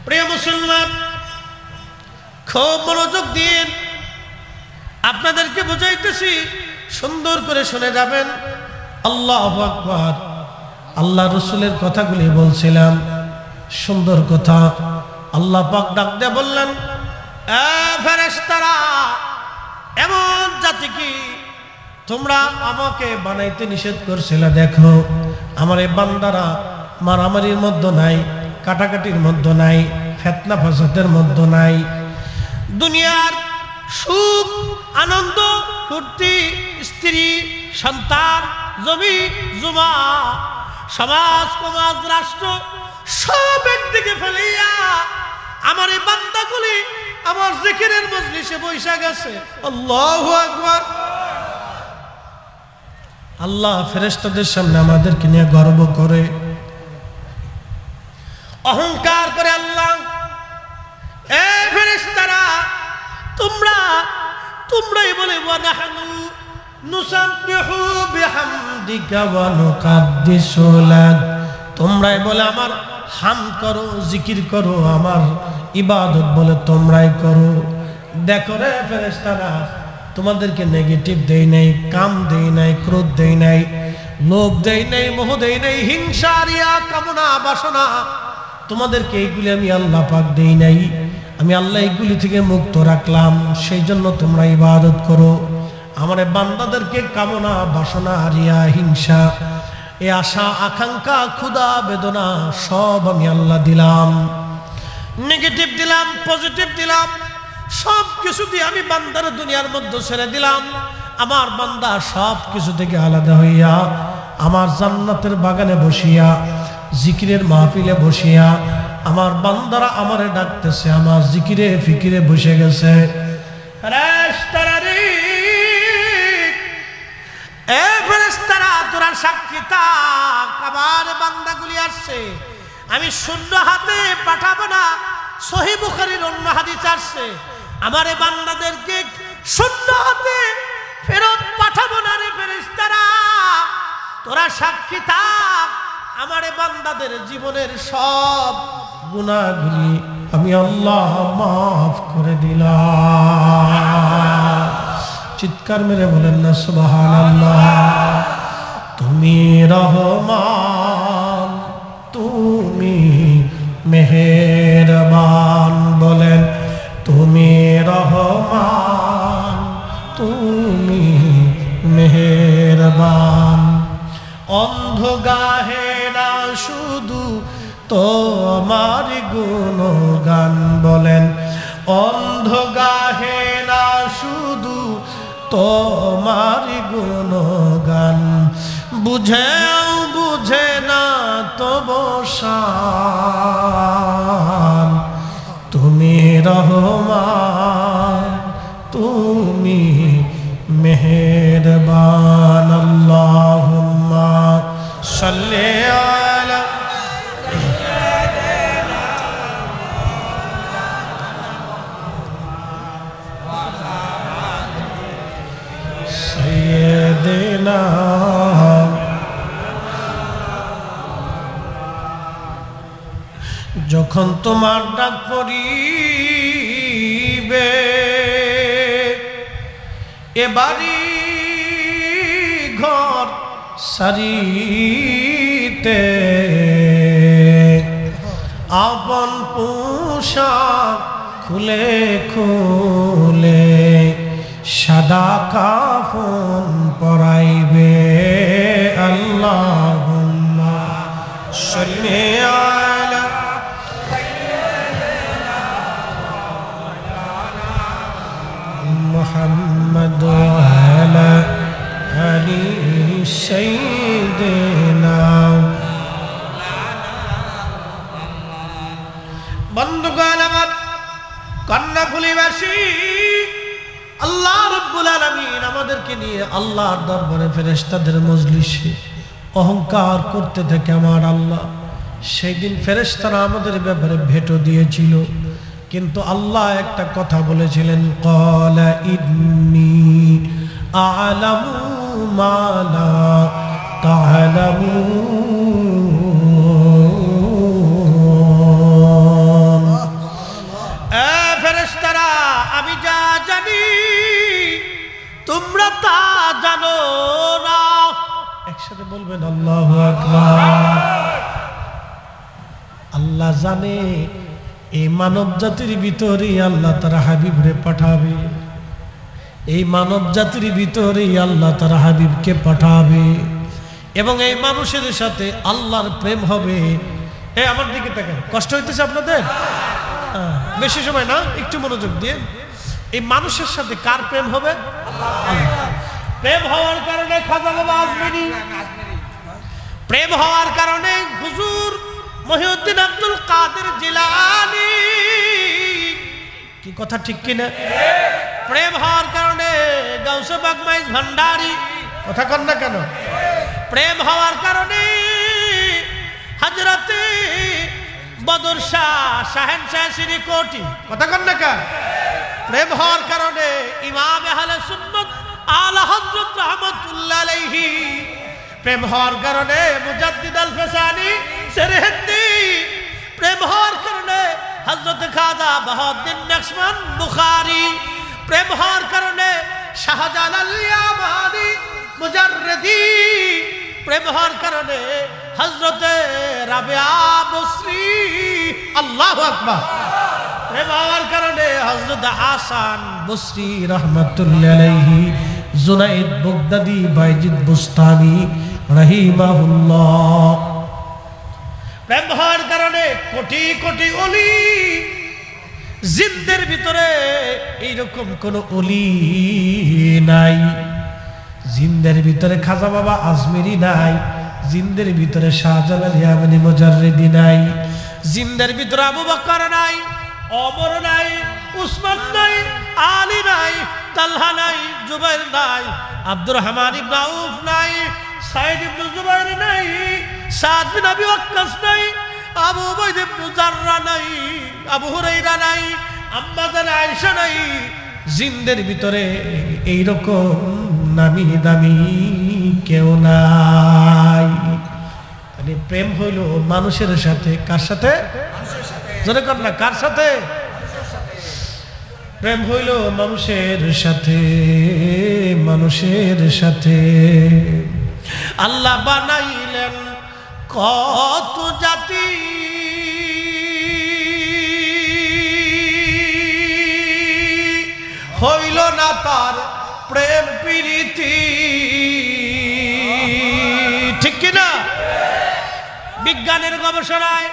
প্রিয় মুসলমান, খুব মনোযোগ দিন, আপনাদেরকে বুঝাইতেছি, সুন্দর করে শুনে যাবেন। আল্লাহু আকবার। আল্লাহ রসুলের কথাগুলি বলছিলাম, সুন্দর কথা। আল্লাহ পাক ডাক দিয়ে বললেন, এ ফেরেশতারা, এমন জাতি কি তোমরা আমাকে বানাইতে নিষেধ করছিলে, দেখো আমার এই বান্দারা মারামারির মধ্যে নাই, কাটাকাটির মধ্যে নাই, ফিতনা ফাসাদের মধ্যে নাই। দুনিয়ার সুখ আনন্দ ফুর্তি, স্ত্রী সন্তান, জমি জমা, সমাজ সমাজ রাষ্ট্র সব একদিকে ফেলিয়া আমার এই বান্দাগুলি আমার জিকিরের মজলিসে বৈশা গেছে। আল্লাহু আকবার। আল্লাহ ফেরেশতাদের সামনে আমাদেরকে নিয়ে গর্ব করে, অহংকার করে। আল্লাহ, এ ফেরেশতারা, তোমরাই বলে ওয়ানাহনু নুসাব্বিহু বিহামদিকা ওয়া নুকাদ্দিসু লাক, তোমরাই বলে আমার হামদ করো, জিকির করো, আমার ইবাদত বলে তোমরাই করো। দেখো রে ফেরেশতারা, তোমাদেরকে নেগেটিভ দেই নাই, কাম দেই নাই, ক্রোধ দেই নাই, লোভ দেই নাই, মোহ দেই নাই, হিংসা, রিয়া, কামনা, বাসনা, তোমাদেরকে এইগুলি আমি আল্লাহ পাক দেই নাই। আমি আল্লাহ এইগুলি থেকে মুক্ত রাখলাম, সেই জন্য তোমরা ইবাদত করো। আমার বান্দাদেরকে কামনা, বাসনা, রিয়া, হিংসা, এ আশা, আকাঙ্ক্ষা, ক্ষুধা, বেদনা সব আমি আল্লাহ দিলাম। নেগেটিভ দিলাম, পজিটিভ দিলাম, সব কিছু দিয়ে আমি বান্দার দুনিয়ার মধ্যে ছেড়ে দিলাম। আমার বান্দা সব কিছু থেকে আলাদা হইয়া আমার জান্নাতের বাগানে বসিয়া, জিকিরের মাহফিলে বসিয়া আমার বান্দারা আমারে ডাকতেছে, আমার জিকিরে ফিকিরে বসে গেছে। ফেরেশতারা, তোরা সাক্ষী থাক, আমার বান্দাগুলি আসছে, আমি শূন্য হাতে পাঠাবো না। সহিহ বুখারীর অন্য হাদিস আসছে, আমারে বান্দাদেরকে শূন্য হাতে ফেরত পাঠাবো না রে ফেরেশতারা, তোরা সাক্ষী থাক, আমারে বান্দাদের জীবনের সব গুনাহগুলি আমি আল্লাহ মাফ করে দিলাম। চিৎকার মেরে বলেন না সুবহানাল্লাহ। তুমি রহমান, তুমি মেহেরবান, বলেন তুমি রহমান, তুমি মেহেরবান। অন্ধ গাহে না শুধু তোমার গুণগান, বলেন অন্ধ গাহে না শুধু তোমার গুণগান, বুঝেও বুঝে না তবু শান, তুমি রহমান, তুমি মেহেরবান। আল্লাহুম্মা সাল্লি আলা সাইয়্যিদিনা। যখন যখন তোমার ডাক পড়িবে এ বাড়ি ঘর সারিতে আপন পোশাক খুলে খুলে সাদা কাফন পরাইবে আল্লাহুম্মা সাল্লি আলা মুহাম্মদ ওয়া আলা আলি সাইয়্যিদিনা। বন্ধুগণ আমার, কর্ণফুলীবাসী, আল্লাহ রাব্বুল আলামিন আমাদেরকে নিয়ে আল্লাহর দরবারে ফেরেশতাদের মজলিসে অহংকার করতে থাকে আমার আল্লাহ। সেই দিন ফেরেশতারা আমাদের ব্যাপারে ভেটো দিয়েছিল, কিন্তু আল্লাহ একটা কথা বলেছিলেন, ক্বালা ইন্নী আ'লামু মা লা তা'লামুন। ফেরেশতারা, আমি যা জানি তোমরা তা জানো না। একসাথে বলবেন আল্লাহু আকবার। আল্লাহ জানে এই মানব জাতির ভিতরে আল্লাহ তার হাবিবরে পাঠাবে, এই মানব জাতির ভিতরে আল্লাহ তার হাবিবকে পাঠাবে, এবং এই মানুষের সাথে আল্লাহর প্রেম হবে। আমার দিকে দেখেন, কষ্ট হইতেছে আপনাদের? বেশি সময় না, একটু মনোযোগ দিয়ে। এই মানুষের সাথে কার প্রেম হবে? প্রেম হওয়ার কারণে খাজা বাবা আজমিরি, প্রেম হওয়ার কারণে হুজুর মহিউদ্দিন আব্দুল কাদের জিলানী, কি কথা ঠিক কিনা? প্রেম হওয়ার কারণে গাউসে পাক মাইজ ভান্ডারী, কথা কন না কেন? প্রেম হওয়ার কারণে হযরতে বদর শাহ শাহেনশাহ শ্রীকোটি, কথা কন না কেন? প্রেম হওয়ার কারণে ইমাম আহলে সুন্নাত আলা হযরত রাহমাতুল্লাহ আলাইহি, প্রেম হওয়ার কারণে মুজাদ্দিদ আল ফসানি সেরহিন্দি, প্রেম হওয়ার কারণে হযরত খাজা বাহাউদ্দিন নকশবন্দ বুখারী, প্রেম হওয়ার কারণে শাহজালাল ইয়ামানি মুজাররিদি, প্রেম হওয়ার কারণে হযরতে রাবিয়া বসরি, আল্লাহু আকবার, প্রেম হওয়ার কারণে হযরত হাসান বসরি রাহমাতুল্লাহ আলাইহি, জুনাইদ বাগদাদি, বাইজিদ বুস্তামি রাহিমাহুল্লাহ। প্রেম হওয়ার কারণে কোটি কোটি ওলি, জিনদের ভিতরে এইরকম কোন ওলি নাই, জিনদের ভিতরে খাজা বাবা আজমিরি নাই, জিনদের ভিতরে শাহজালাল ইয়ামানি মুজাররিদি নাই, জিনদের ভিতরে আবু বকর নাই, ওমর নাই, উসমান নাই, আলী নাই, তালহা নাই, জুবাইর নাই, আব্দুর রহমান ইবনে আউফ নাই, সাইদ ইবনে জুবাইর নাই, সাদ বিন আবি ওয়াক্কাস নাই, আবু উবাইদা ইবনে জাররা নাই, আবু হুরায়রা নাই, আম্মা জান আয়েশা নাই। জিনদের ভিতরে এইরকম নামি দামি কেউ নাই। মানে প্রেম হইল মানুষের সাথে, কার সাথে? জোরে কর না, কার সাথে? প্রেম হইল মানুষের সাথে, মানুষের সাথে। আল্লাহ বানাইলেন কত জাতি, হইল না তার প্রেম প্রীতি, ঠিক কিনা? বিজ্ঞানের গবেষণায়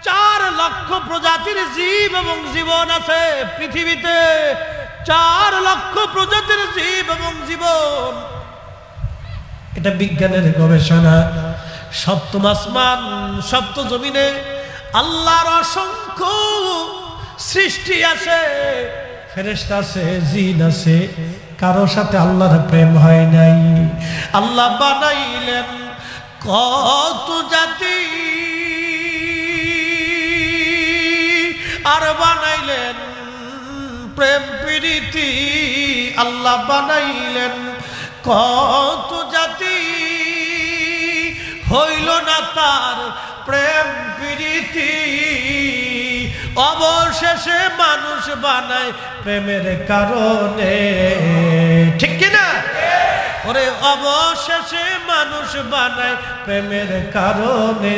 4 লক্ষ প্রজাতির জীব এবং জীবন আছে পৃথিবীতে, 4 লক্ষ প্রজাতির জীব এবং জীবন, এটা বিজ্ঞানের গবেষণা। সপ্তম আসমান, সপ্ত জমিনে আল্লাহর অসংখ্য সৃষ্টি আছে, ফেরেশতা আছে, জিন আছে, কারো সাথে আল্লাহর প্রেম হয় নাই। আল্লাহ বানাইলেন কত জাতি, আর বানাইলেন প্রেম প্রীতি। আল্লাহ বানাইলেন কত জাতি, হইল না তার প্রেম প্রীতি। অবশেষে মানুষ বানায় প্রেমের কারণে, ঠিক কিনা? ওরে অবশেষে মানুষ বানায় প্রেমের কারণে,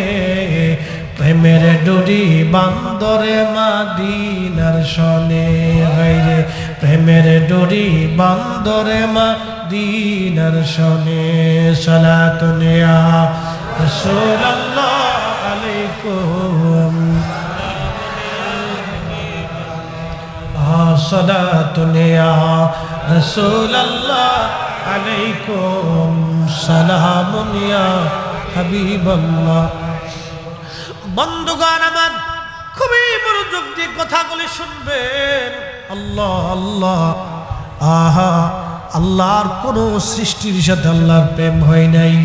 প্রেমের ডুরি বান্দরে মাদিনার শনে, রে প্রেমের ডুরি বান্দরে মাদিনার শনে। সালাতুন ইয়া রাসূলুল্লাহ আলাইকুম, সালাতুন ইয়া রাসূলুল্লাহ আলাইকুম, সালামুন ইয়া হাবিবাল্লাহ। বন্ধুগণ আমার, খুবই মনোযোগ দিয়ে কথাগুলি শুনবেন। আল্লাহ আল্লাহ, আহা, আল্লাহর কোন সৃষ্টির সাথে আল্লাহর প্রেম হয় নাই।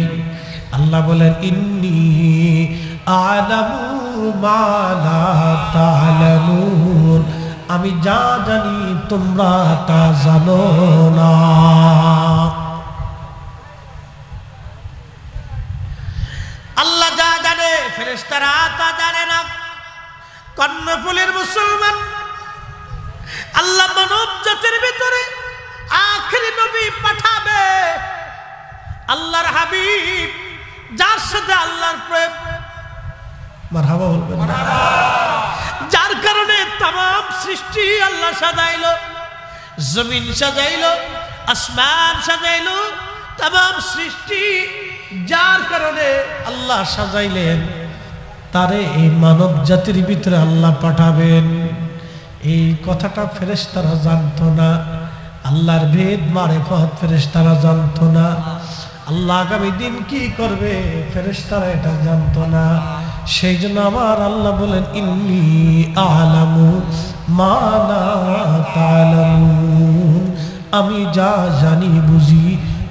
আল্লাহ বলেন ইন্নী আ'লামু মা লা তা'লামুন, আমি যা জানি তোমরা তা জানো না। আল্লাহ যা জানে ফেরেশতারা তা জানে না। কর্ণফুলীর মুসলমান, আল্লাহ মানব জাতির ভিতরে আখেরি নবী পাঠাবে, আল্লাহর হাবিব, যার সাথে আল্লাহর প্রেম, মারহাবা বলবেন, যার কারণে तमाम সৃষ্টি আল্লাহ সাজাইলো, জমিন সাজাইলো, আসমান সাজাইলো, तमाम সৃষ্টি যার কারণে আল্লাহ সাজাইলেন, তারে এই মানব জাতির ভিতরে আল্লাহ পাঠাবেন। এই কথাটা ফেরেশতারা জানতো না। আল্লাহর ভেদ মারিফত ফেরেশতারা জানতো না। আল্লাহ আগামী দিন কি করবে ফেরেশতারা এটা জানতো না। সেই জন্য আমার আল্লাহ বলেন ইন্নী আ'লামু মা লা তা'লামুন, আমি যা জানি বুঝি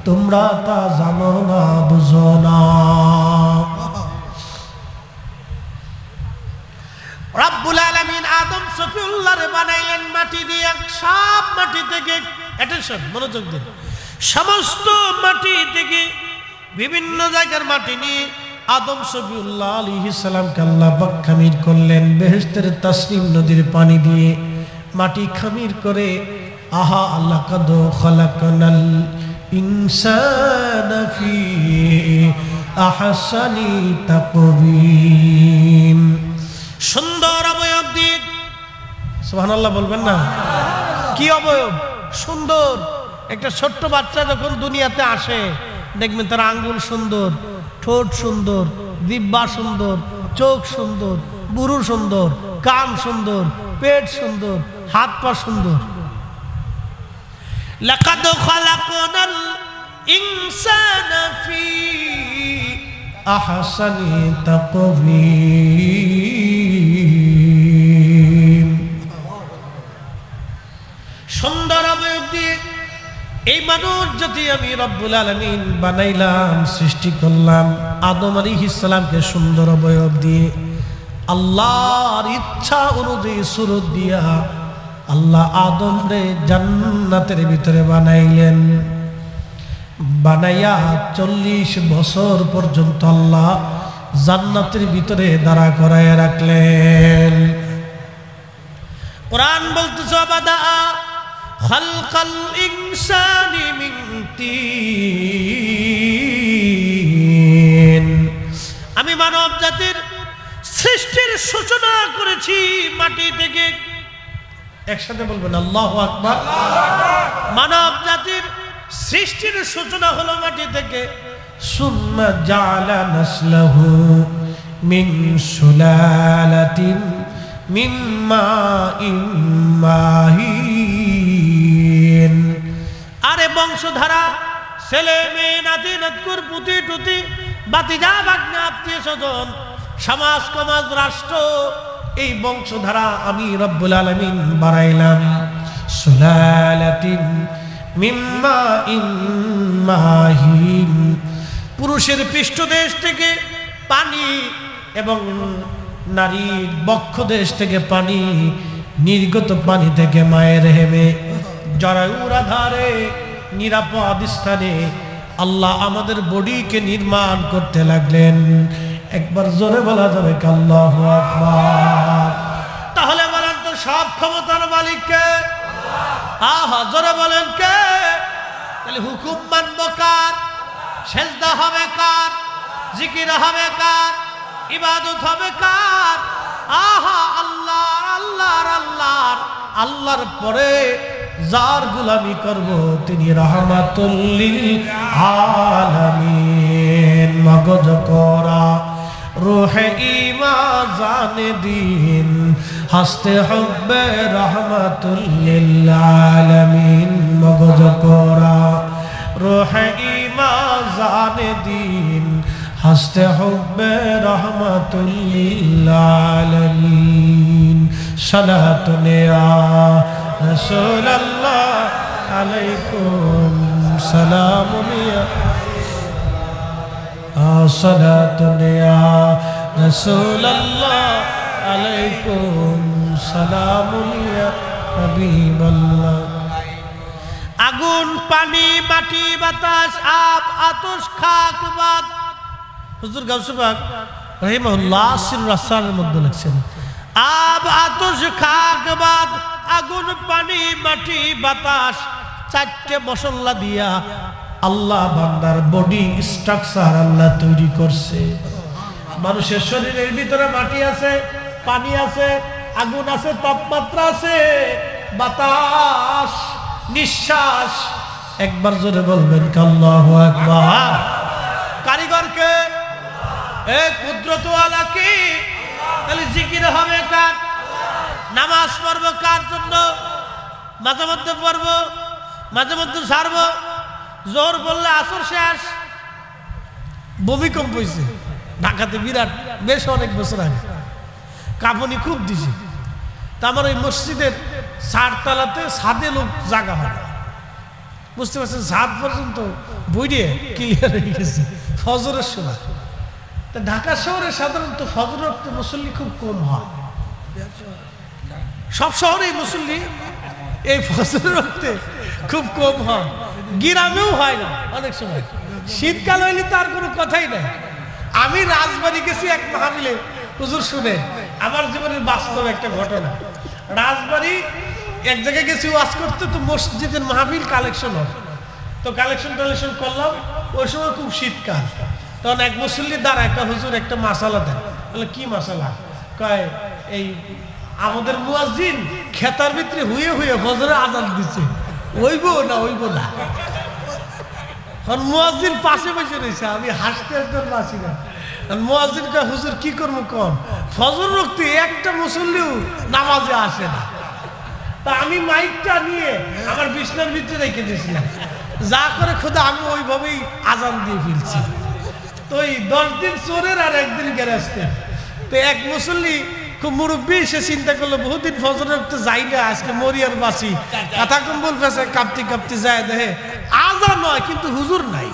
তোমরা তা জানো না, বুঝো না। রব্বুল আলামিন আদম সফিউল্লাহরে বানাইলেন মাটি দিয়ে, সব মাটি থেকে, অ্যাটেনশন, মনোযোগ দিন, সমস্ত মাটি থেকে বিভিন্ন জায়গার মাটি নিয়ে আদম সফিউল্লাহ আলাইহিস সালামকে আল্লাহ পাক খামির করলেন বেহেশতের তাসনিম নদীর পানি দিয়ে। মাটি খামির করে, আহা আল্লাহ কাদ খালাকনাল ইনসানা ফি আহসানি তাকবীম, সুন্দর অবয়ব দিয়ে, সুবহানাল্লাহ বলবেন না? কি অবয়ব সুন্দর! একটা ছোট্ট বাচ্চা যখন দুনিয়াতে আসে দেখবেন তার আঙ্গুল সুন্দর, ঠোঁট সুন্দর, জিহ্বা সুন্দর, চোখ সুন্দর, বুরু সুন্দর, কান সুন্দর, পেট সুন্দর, হাত পা সুন্দর। লাকাদ খালাকনাল ইনসানা ফি আহসানি তাকবীম, সুন্দর অবয়ব দিয়ে এই মানুষ যদি আমি রব্বুল আলামিন বানাইলাম, সৃষ্টি করলাম আদম আলাইহিস সালামকে সুন্দর অবয়ব দিয়ে, আল্লাহর ইচ্ছা অনুযায়ী সুরত দিয়া আল্লাহ আদম রে জান্নাতের ভিতরে বানাইলেন। বানাইয়া 40 বছর পর্যন্ত আল্লাহ জান্নাতের ভিতরে দাঁড়া করায় রাখলেন। কোরআন বলতেছে বাদা খালকাল ইনসানি মিন তিন, আমি মানব জাতির সৃষ্টির সূচনা করেছি মাটি থেকে। একসাথে বলবেন আল্লাহু আকবার। মানব জাতির সৃষ্টির সূচনা হলো মাটি থেকে। সুম্মা জাআলা নাসলাহু মিন সুলালাতিন মিন মাইন মাহিন, আরে বংশধারা, ছেলে মেয়ে, নাতি নাতকুর, পুতি টুতি, বাতিজা ভাগ্নে, আত্মীয় স্বজন, সমাজ সমাজ, রাষ্ট্র, এই বংশধারা আমি রব্বুল আলামিন বানাইলাম। সুলালাতিন মিন মাইন মাহিন, পুরুষের পৃষ্ঠদেশ থেকে পানি এবং নারীর বক্ষদেশ থেকে পানি, নির্গত পানি থেকে মায়ের হেমে জরায়ুর আধারে নিরাপদ স্থানে আল্লাহ আমাদের বডিকে নির্মাণ করতে লাগলেন। একবার জোরে বলা যাবে আল্লাহু আকবার। তাহলে বলেন তো সব ক্ষমতার মালিক কে? আহা জোরে বলেন কে? তাহলে হুকুম মানব কার? সেজদা হবে কার? জিকির হবে কার? ইবাদত হবে কার? আহা আল্লাহর আল্লাহর আল্লাহর আল্লাহর পরে যার গোলামি করব তিনি রাহমাতুল লিল আলামিন। মগজ করা রূহে ঈমান জানে দিন হাসতে হবে রাহমাতুল লিল আলামিন। মগজ করা রূহে ঈমান জানে দিন হাসতে হবে রাহমাতুল লিল আলামিন। সালাতুন ইয়া রাসূলুল্লাহ আলাইকুম সালামুন ইয়া সালাতুন ইয়া রাসূলুল্লাহ আলাইকুম সালামুন ইয়া হাবিবাল্লাহ। আগুন পানি মাটি বাতাস আব আতশ খাক বাদ। হুজুর গাউস পাক রাহিমাহুল্লাহ সিরুল আসরারের মধ্যে লিখছেন আব আতশ খাক বাদ, আগুন পানি মাটি বাতাস চারটে মশলা দিয়া আল্লাহ বান্দার বডি স্ট্রাকচার আল্লাহ তৈরি করছে। মানুষের শরীরের ভিতরে মাটি আছে, পানি আছে, আগুন আছে, তাপমাত্রা আছে, বাতাস, নিঃশ্বাস। একবার জোরে বলবেন আল্লাহু আকবার। কারিগরকে এ কুদরত ওয়ালা কি? তাহলে জিকির হবে কার? নামাজ পড়ব কার জন্য? মাঝে মধ্যে পড়ব, মাঝে মধ্যে ছাড়ব। জোর বললে আসর শেষ। ভূমিকম্প হয়েছে ঢাকাতে বিরাট, বেশ অনেক বছর আগে। কাঁপুনি খুব দিছে। তা আমার ওই মসজিদের চারতলাতে ছাদে লোক জায়গা হয়, বুঝতে পারছেন? ছাদ পর্যন্ত বইরে ক্লিয়ার হয়ে গেছে ফজরের সময়। তা ঢাকা শহরে সাধারণত ফজর ওয়াক্তে মুসল্লি খুব কম হয়। সব শহরেই মুসল্লি এই ফজরের ওয়াক্তে খুব কম হয়, গ্রামেও হয় না অনেক সময়। শীতকাল হইলে তার কোনো কথাই নাই। আমি রাজবাড়ি গেছি এক মাহফিলে, হুজুর শুনে আমার জীবনের বাস্তব একটা ঘটনা। রাজবাড়ি এক জায়গায় গেছি ওয়াজ করতে, তো মসজিদের মাহফিল কালেকশন হবে, তো কালেকশন করলাম। ওই সময় খুব শীতকাল, তখন এক মুসল্লি দাঁড়ায়, হুজুর একটা মাসালা দেন। বলে কি মাসালা? কয় এই আমাদের মুয়াজ্জিন খেতার ভিতরে হুয়ে হুয়ে ফজরে আজান দিচ্ছে, ওইব না ওইব না। মুয়াজ্জিন পাশে বসে রয়েছে, আমি হাসতে হাসতে পারছি না। মুয়াজ্জিন কয় হুজুর কি করবো কম, ফজর রক্তে একটা মুসল্লিও নামাজে আসে না। তা আমি মাইকটা নিয়ে আমার বিছনার ভিতরে রেখে দিয়েছিলাম, যা করে খোদা আমি ওইভাবেই আজান দিয়ে ফেলছি। তো এই 10 দিন চোরের আর একদিন গেরাস্তের। তো এক মুসল্লি খুব মুরব্বী, সে চিন্তা করলো বহুদিন ফজর রক্তে যাই না, আজকে মরিয়ার বাসি, কথা কম্বল ফেসে কাঁপতে কাঁপতে যায়, দেখে আজান নয় কিন্তু হুজুর নাই।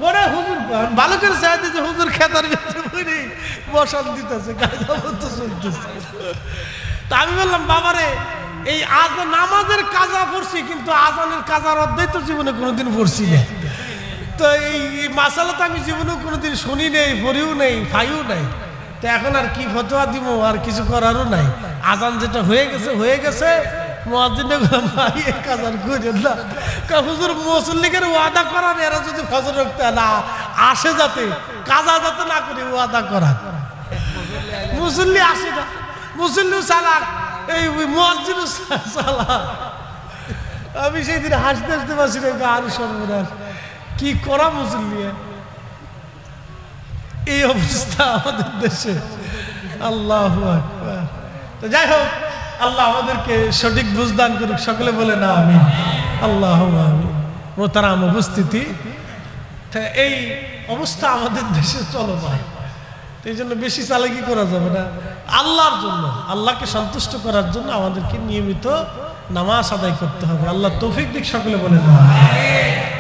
করে হুজুর ভালো করে চাই দিয়েছে, হুজুর খেতার ভিতরে বসান দিতেছে, কায়দা মতো চলতেছে। তা আমি বললাম বাবারে, এই আজান নামাজের কাজা পড়ছি, কিন্তু আজানের কাজার অধ্যায় তো জীবনে কোনোদিন পড়ছি না। তো এই মাসালা তো আমি জীবনেও কোনোদিন শুনি নেই, পড়িও নেই, খাইও নাই। তো এখন আর কি ফতোয়া দিব, আর কিছু করারও নাই। আজান যেটা হয়ে গেছে হয়ে গেছে। মুয়াজ্জিনে ভাই এই কাজার করেন না, হুজুর মুসল্লিদের ওয়াদা করান, এরা যদি ফজর রাখতে না আসে যাতে কাজা যাতে না করে ওয়াদা করান। মুসল্লি আসে না, মুসল্লি চালাক, এই মুয়াজ্জিনও চালাক। আমি সেই দিন হাসতে হাসতে পারছি না, আরো সর্বনাশ কি করা মুসল্লি। এই অবস্থা আমাদের দেশে। আল্লাহু আকবার। তো যাই হোক, আল্লাহ আমাদেরকে সঠিক বুঝদান করুক, সকলে বলে না আমিন। আল্লাহুম্মা আমিন। মোহতারাম উপস্থিতি, এই অবস্থা আমাদের দেশে চলমান। এই জন্য বেশি চালাকি করা যাবে না। আল্লাহর জন্য, আল্লাহকে সন্তুষ্ট করার জন্য আমাদেরকে নিয়মিত নামাজ আদায় করতে হবে। আল্লাহ তৌফিক দিক, সকলে বলে না।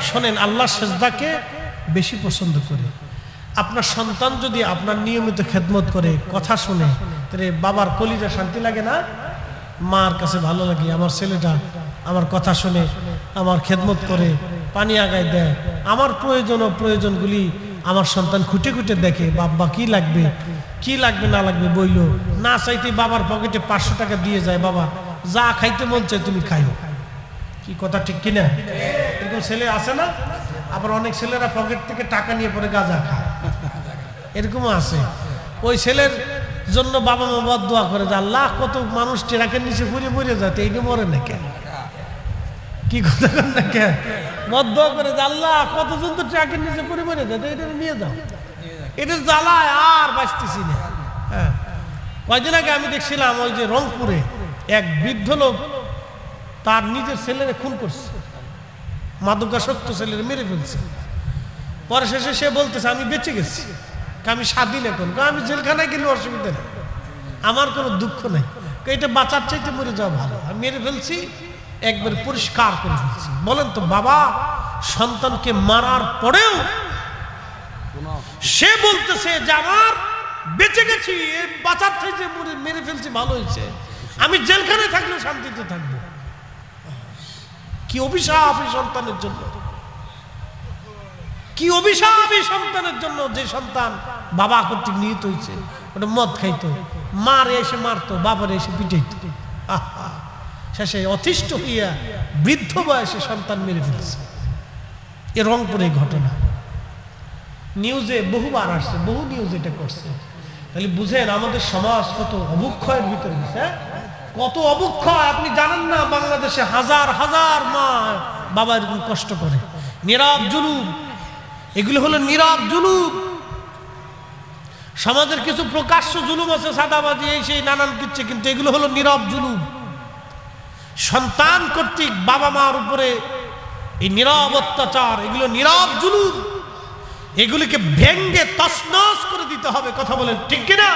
শোনেন, আল্লাহ সেজদাকে বেশি পছন্দ করে। আপনার সন্তান যদি আপনার নিয়মিত খেদমত করে, কথা শুনে, তাহলে বাবার কলিজা শান্তি লাগে না? মার কাছে ভালো লাগে, আমার ছেলেটা আমার কথা শুনে, আমার খেদমত করে, পানি আগায় দেয়, আমার প্রয়োজন ও প্রয়োজনগুলি আমার সন্তান খুঁটে খুঁটে দেখে, বাবা কি লাগবে না লাগবে বইল, না চাইতে বাবার পকেটে 500 টাকা দিয়ে যায়, বাবা যা খাইতে মন চায় তুমি খাইও। কি কথা ঠিক কিনা? এরকম ছেলে আছে না? আবার অনেক ছেলেরা পকেট থেকে টাকা নিয়ে পরে গাঁজা খায়, এরকমও আছে। ওই ছেলের জন্য বাবা মা বদদোয়া করে যে আল্লাহ কত মানুষ ট্রাকের নিচে পড়ে পড়ে যায়, এইটা মরে না কেন? কি কথা কর না কেন? বদদোয়া করে যে আল্লাহ কতজন তো ট্রাকের নিচে পড়ে পড়ে যায়, এটা নিয়ে যাও, এটা জ্বালায় আর বাঁচতেছি না। হ্যাঁ, কয়দিন আগে আমি দেখছিলাম ওই যে রংপুরে এক বৃদ্ধ লোক তার নিজের ছেলেরে খুন করছে, মাদকাসক্ত ছেলেরে মেরে ফেলছে। পরে শেষে সে বলতেছে আমি বেঁচে গেছি, আমি স্বাধীন এখন, আমি জেলখানায় গেলে অসুবিধা নেই, আমার কোনো দুঃখ নেই, এটা বাঁচার চাইতে মরে যাওয়া ভালো, আমি মেরে ফেলছি, একবার পরিষ্কার করে ফেলছি। বলেন তো বাবা সন্তানকে মারার পরেও সে বলতেছে যে আমার বেঁচে গেছি, বাঁচার চাইতে মেরে ফেলছি, ভালো হয়েছে, আমি জেলখানায় থাকলেও শান্তিতে থাকবো। কি অভিশাপ এই সন্তানের জন্য, কি অভিশাপ এই সন্তানের জন্য, যে সন্তান বাবা কর্তৃক নিহিত হয়েছে। ওটা মদ খাইতো, মারে এসে মারতো, বাবারে এসে পিটাইতো, শেষে অতিষ্ঠ হইয়া বৃদ্ধ বয়সে সন্তান মেরে ফেলছে। এ রংপুরে ঘটনা নিউজে বহুবার আসছে, বহু নিউজ এটা করছে। তাহলে বুঝেন আমাদের সমাজ কত অবক্ষয়ের ভিতরে গেছে, কত অবক্ষয়। আপনি জানেন না বাংলাদেশে হাজার হাজার মা বাবা এরকম কষ্ট করে, নীরব জুলুম, এগুলো হলো নীরব জুলুম। সমাজের কিছু প্রকাশ্য জুলুম আছে, সাদাবাজি এই সেই নানান কিছু, কিন্তু এগুলো হলো নীরব জুলুম। সন্তান কর্তৃক বাবা মার উপরে এই নীরব অত্যাচার, এগুলো নীরব জুলুম, এগুলিকে ভেঙ্গে তছনছ করে দিতে হবে। কথা বলেন ঠিক কিনা?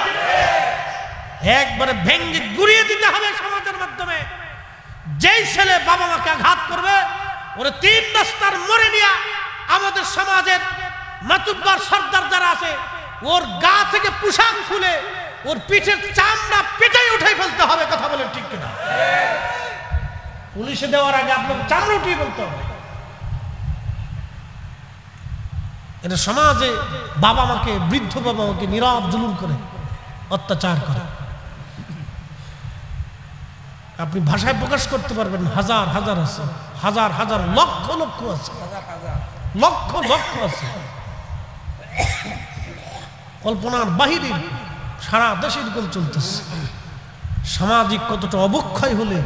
একবারে ভেঙ্গে গুড়িয়ে দিতে হবে সমাজের মাধ্যমে। যেই ছেলে বাবা মাকে আঘাত করবে ওরে 3 রাস্তার মরে নিয়ে আমাদের সমাজের মাতুব্বার সর্দার যারা আছে ওর গা থেকে পোশাক খুলে ওর পিঠের চামড়া পেটাই উঠাই ফেলতে হবে। কথা বলেন ঠিক কিনা? পুলিশে দেওয়ার আগে আপনাকে চামড়া উঠিয়ে ফেলতে হবে। এটা সমাজে বাবা মাকে, বৃদ্ধ বাবা মাকে নীরব জুলুম করে, অত্যাচার করে। আপনি ভাষায় প্রকাশ করতে পারবেন, হাজার হাজার আছে, হাজার হাজার লক্ষ লক্ষ আছে, লক্ষ লক্ষ আছে, কল্পনার বাহিরে সারা দেশে এরকম চলতেছে। সামাজিক কতটা অবক্ষয় হলে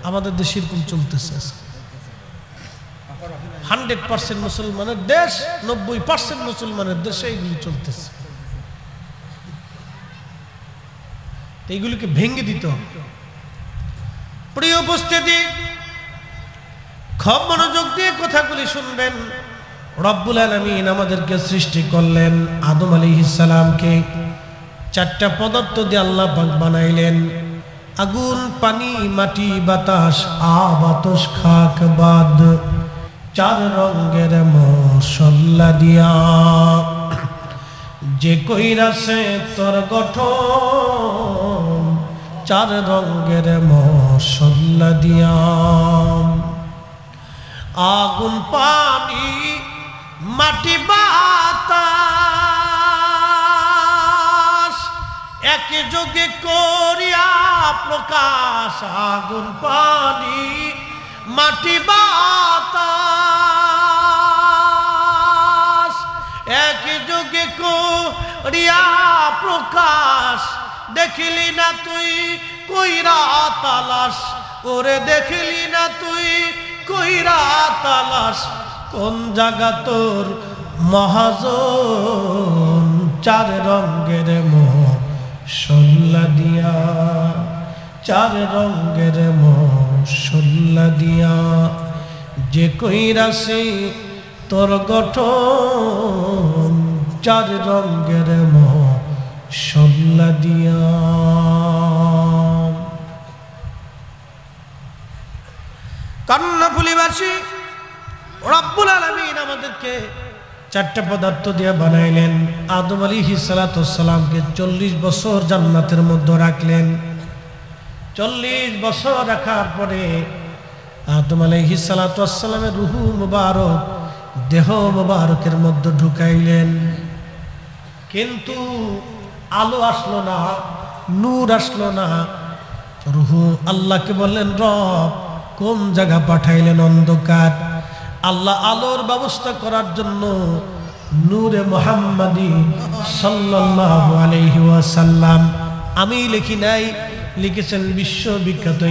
আমাদের দেশে এরকম চলতেছে। 100% মুসলমানের দেশ, 90% মুসলমানের দেশে এইগুলি চলতেছে। এইগুলিকে ভেঙে দিতে হবে। প্রিয় উপস্থিতি, খুব মনোযোগ দিয়ে কথাগুলি শুনবেন। রব্বুল আলামিন আমাদেরকে সৃষ্টি করলেন, আদম আলাইহিস সালামকে 4টা পদার্থ দিয়ে আল্লাহ পাক বানাইলেন, আগুন, পানি, মাটি, বাতাস, আবাতস, খাক, বাদ, 4 রঙের মশলা দিয়া যে কইরাছে তোর গঠন, 4 রঙের মশলা দিয়া। আগুন, পানি, মাটি, বাতাস একযোগে করিয়া প্রকাশ। আগুন, পানি, মাটি, বাতাস একযোগে করিয়া প্রকাশ। দেখলি না তুই কইরা তালাশ, ওরে দেখলি না তুই কইরা তালাশ, কোন জায়গা তোর মহাজন। 4 রঙের মশলা দিয়া, 4 রঙের মশলা দিয়া যে কইরাছে তোর গঠন, 4 রঙের মশলা দিয়া। কর্ণফুলীবাসী রব্বুল আলামিন আমাদেরকে 4টা পদার্থ দিয়ে বানাইলেন। আদম আলাইহিস সালামকে 40 বছর জান্নাতের মধ্যে রাখলেন। 40 বছর রাখার পরে আদম আলাইহিস সালামের রূহ মুবারক দেহ মুবারকের মধ্যে ঢুকাইলেন, কিন্তু আলো আসলো না, নূর আসলো না। রূহ আল্লাহকে বললেন, রব কোন জায়গা পাঠাইলেন অন্ধকার? আল্লাহ আলোর ব্যবস্থা করার জন্য নূরে মুহাম্মাদি সাল্লাল্লাহু আলাইহি ওয়াসাল্লাম, আমি লিখি নাই, লিখেছেন বিশ্ববিখ্যাত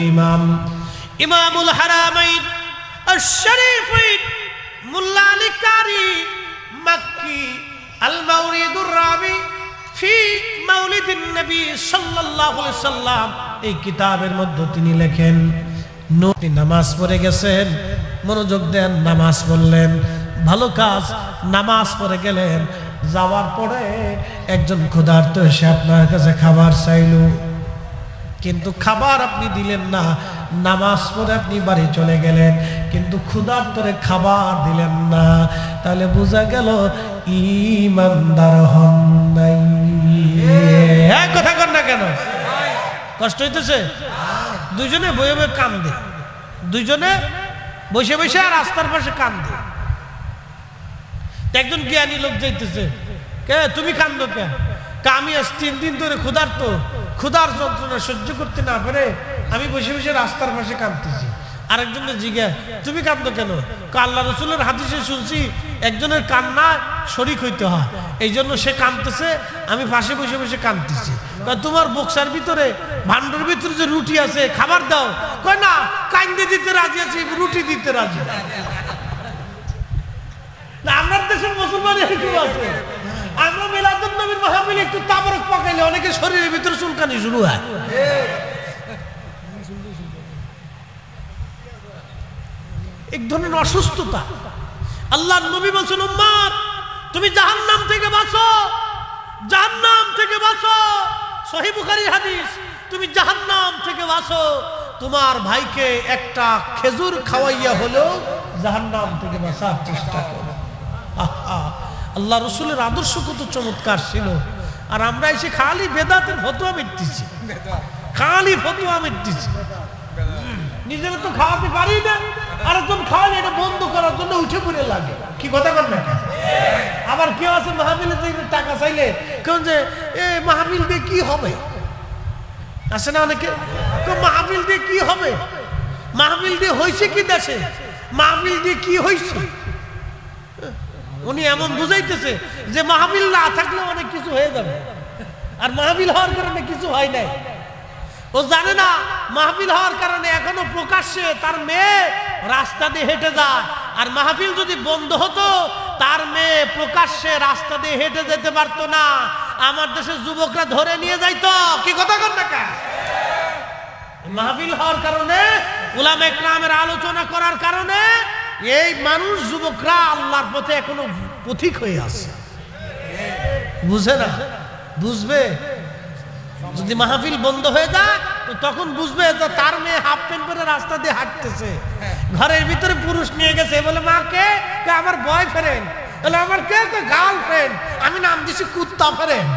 ইমামুল হারামাইন আশ-শরীফাইন মুল্লা আলী কারি মাক্কি আল মাওরিদুর রাবি ফি মাউলিদিন নবী সাল্লাল্লাহু আলাইহি সাল্লাম, এই কিতাবের মধ্যে তিনি লেখেন, নবী নামাজ পড়ে গেছেন, মনোযোগ দেন, নামাজ পড়লেন, ভালো কাজ, নামাজ পড়ে গেলেন, যাওয়ার পরে একজন ক্ষুধার্ত এসে আপনার কাছে খাবার চাইল, কিন্তু খাবার আপনি দিলেন না। নামাজ পড়ে আপনি বাড়ি চলে গেলেন, কিন্তু ক্ষুধার্তরে খাবার দিলেন না। তাহলে বোঝা গেল ঈমানদার হন নাই। এক কথা কর না কেন? কষ্ট হইতেছে? দুইজনে বয়ে বয়ে কান্দে, দুইজনে বসে বসে আর রাস্তার পাশে কান্দে। একজন জ্ঞানী লোক যাইতেছে, কে তুমি কান্দো কেন? আমি আজ 3 দিন ধরে ক্ষুধার যন্ত্রণা সহ্য করতে না পারে আমি বসে বসে রাস্তার পাশে কাঁদতেছি। আরেকজনের জিজ্ঞাসা, তুমি কাঁদো কেন? আল্লাহ রসুলের হাদিসে শুনছি একজনের কান্না শরীক হইতে হয়, এই জন্য সে কাঁদতেছে, আমি পাশে বসে বসে কাঁদতেছি। তোমার বক্সার ভিতরে ভান্ডার ভিতরে যে রুটি আছে, খাবার দাও। কয় না, কান্দে দিতে রাজি আছে, রুটি দিতে রাজি না। আমার দেশের মুসলমান এরকম আছে, আমরা মিলাদুন নবীর মাহফিলে একটু তাবরক পাকাইলে অনেকে শরীরের ভিতরে চুলকানি শুরু হয়। এক ধরনের অসুস্থতা। আল্লাহর নবী বলছেন, উম্মত তুমি জাহান্নাম থেকে বাঁচো, জাহান্নাম থেকে বাঁচো। সহিহ বুখারীর হাদিস, তুমি জাহান্নাম থেকে বাঁচো, তোমার ভাইকে একটা খেজুর খাওয়াইয়া হলেও জাহান্নাম থেকে বাঁচার চেষ্টা করো। আল্লাহ রসুলের আদর্শ কত চমৎকার ছিল, আর আমরা এসে খালি বেদাতের ফতোয়া মিটতেছি, খালি ফতোয়া মিটতেছি। নিজেরা তো খাওয়াতে পারি না, আরেকজন খাওয়ালে এটা বন্ধ করার জন্য উঠে পড়ে লাগে। কি কথা বল না? আবার কেউ আছে মাহফিলে টাকা চাইলে, কেউ যে এ মাহফিল দিয়ে কি হবে, আসে না অনেকে, মাহফিল দিয়ে কি হবে, মাহফিল দিয়ে হয়েছে কি দেশে, মাহফিল দিয়ে কি হয়েছে। উনি এমন বুঝাইতেছে যে মাহফিল না থাকলে অনেক কিছু হয়ে যাবে, আর মাহফিল হওয়ার কারণে কিছু হয় নাই। ও জানে না মাহফিল হওয়ার কারণে এখনো প্রকাশ্যে তার মেয়ে রাস্তা দিয়ে হেঁটে যায়, আর মাহফিল যদি বন্ধ হতো তার মেয়ে প্রকাশ্যে রাস্তা দিয়ে হেঁটে যেতে পারতো না, আমার দেশের যুবকরা ধরে নিয়ে যাইতো। কি কথা কর না? মাহফিল হওয়ার কারণে, উলামা ইকরামের আলোচনা করার কারণে এই মানুষ যুবকরা আল্লাহর পথে এখনো পথিক হয়ে আছে। বুঝে না? বুঝবে যদি মাহফিল বন্ধ হয়ে যায়, তো তখন বুঝবে যে তার মেয়ে হাফ প্যান্ট পরে রাস্তা দিয়ে হাঁটতেছে, ঘরের ভিতরে পুরুষ নিয়ে গেছে, বলে মা কে? আমার বয়ফ্রেন্ড। বলে আমার কে? গার্লফ্রেন্ড। আমি নাম দিছি কুত্তা ফ্রেন্ড।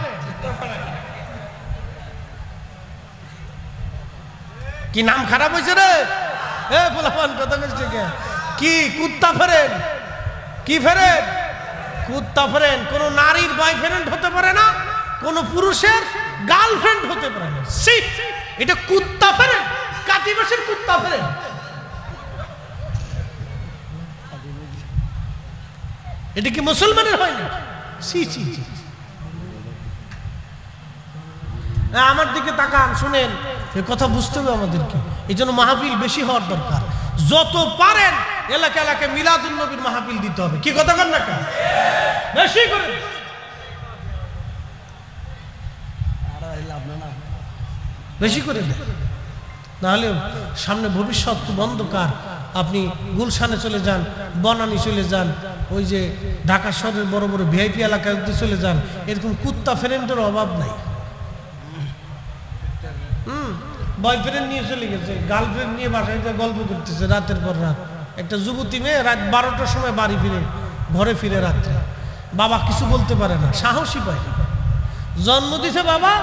কি নাম খারাপ হয়েছে রে? কি কুত্তা ফ্রেন্ড? কি ফ্রেন্ড? কুত্তা ফ্রেন্ড। কোন নারীর বয়ফ্রেন্ড হতে পারে না, কোন পুরুষের গার্লফ্রেন্ড হতে পারে না। এটা কুত্তা ফ্রেন্ড, কাতিবাসের কুত্তা ফ্রেন্ড। এটা কি মুসলমানের হয় না? আমার দিকে তাকান, শুনেন, এ কথা বুঝতে হবে আমাদেরকে। এই জন্য মাহফিল বেশি হওয়ার দরকার। যত পারেন এলাকা এলাকায় মিলাদুন নবীর মাহফিল দিতে হবে। কি কথা কর না? বেশি করে, বেশি করে দেন, নাহলে সামনে ভবিষ্যৎ খুব অন্ধকার। আপনি গুলশানে চলে যান, বনানী চলে যান, ওই যে ঢাকা শহরের বড় বড় ভিআইপি এলাকায় চলে যান, এরকম কুত্তা ফ্রেন্ডের অভাব নাই। বয়ফ্রেন্ড নিয়ে চলে গেছে, গার্লফ্রেন্ড নিয়ে বাসায় গল্প করতেছে রাতের পর রাত। একটা যুবতী মেয়ে রাত 12টার সময় বাড়ি ফিরে, ঘরে ফিরে রাত্রে, বাবা কিছু বলতে পারে না, সাহসী পায় না। জন্ম দিছে বাবা,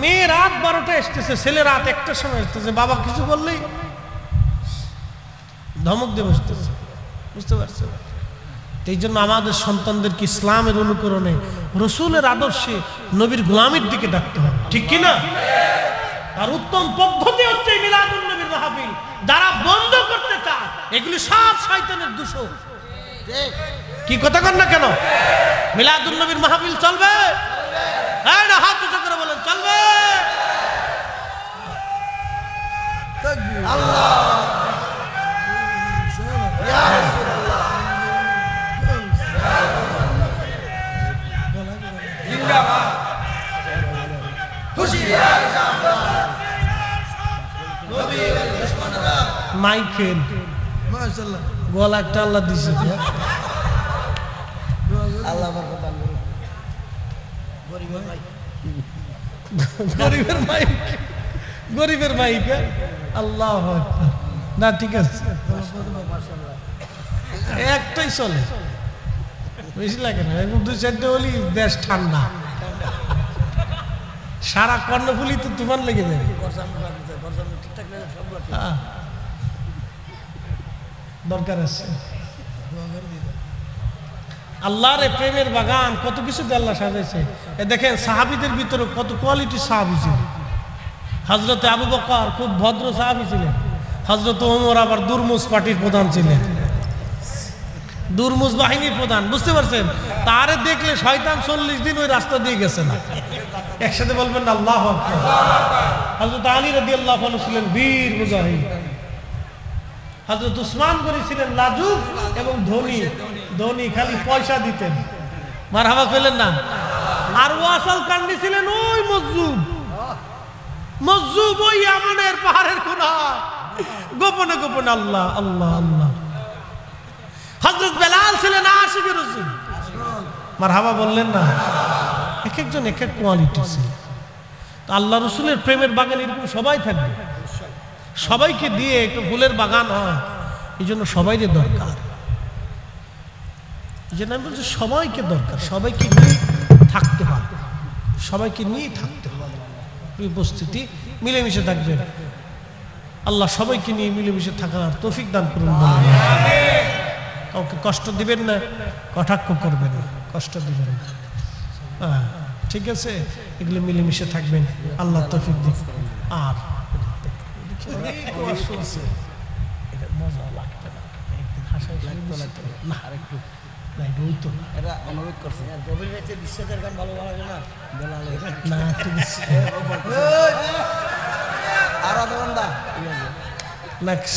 মেয়ে রাত 12টায় আসতেছে, ছেলে রাত 1টার সময় আসতেছে, বাবা কিছু বললেই ধমক দিয়ে বসতেছে। বুঝতে পারছে? এই জন্য আমাদের সন্তানদেরকে ইসলামের অনুকরণে, রসুলের আদর্শে, নবীর গোলামির দিকে ডাকতে হবে। ঠিক কিনা? আর উত্তম পদ্ধতি হচ্ছে মিলাদুন নবীর মাহফিল। যারা বন্ধ করতে চায় এগুলি সব শয়তানের দূষণ। কি কথা কন না কেন? মিলাদুন নবীর মাহফিল চলবে? না, হাত উঁচু করে বলেন চলবে। মাইকেল গলা একটা আল্লাহ দিছে। গরিবের মাইক, গরিবের মাইক। আল্লাহ না, ঠিক আছে, একটাই চলে, বেশি লাগে না। এবং 2-4টে হলি দেশ ঠান্ডা, সারা কর্ণফুলি তো তুফান লেগে যাবে। দরকার আছে আল্লাহর প্রেমের বাগান, কত কিছু আল্লাহ সাজাইছে। দেখেন সাহাবীদের ভিতরে কত কোয়ালিটি সাহাবী ছিল। হযরতে আবু বকর খুব ভদ্র সাহাবী ছিলেন। হযরত ওমর আবার দুরমুজ পার্টির প্রধান ছিলেন, দুরমুজ বাহিনীর প্রধান। বুঝতে পারছেন? তারে দেখলে শয়তান 40 দিন ওই রাস্তা দিয়ে গেছে না। একসাথে বলবেন না আল্লাহু আকবার। হযরত আলী রাদিয়াল্লাহু আনহু ছিলেন বীর মুজাহিদ। হযরত উসমান গনি ছিলেন লাজুক এবং ধনী, ধনী খালি পয়সা দিতেন। মারহাবা কইলেন না? আর ওয়াসাল কান্দি ছিলেন ওই মজজুব, মজজুব ওই ইয়ামানের পাহাড়ের কোণায় গোপনে গোপনে আল্লাহ আল্লাহ আল্লাহ। হযরত বেলাল ছিলেন আশিকে রাসূল। মারহাবা বললেন না? এক একজন এক এক কোয়ালিটি ছিল। তো আল্লাহ রাসূলের প্রেমের বাগান এরকম সবাই থাকবে, সবাইকে দিয়ে একটু ফুলের বাগান হয়। এই জন্য সবাইকে দরকার। এই জন্য আমি বলছি সবাইকে দরকার, সবাইকে নিয়ে থাকতে হয়, সবাইকে নিয়ে থাকতে হয়। উপস্থিতি মিলেমিশে থাকবেন। আল্লাহ সবাইকে নিয়ে মিলেমিশে থাকার তৌফিক দান করুন। কাউকে কষ্ট দিবেন না, কটাক্ষ করবেন না, কষ্ট দিবেন না। হ্যাঁ, ঠিক আছে, এগুলো মিলেমিশে থাকবেন। আল্লাহ তৌফিক দিন। আর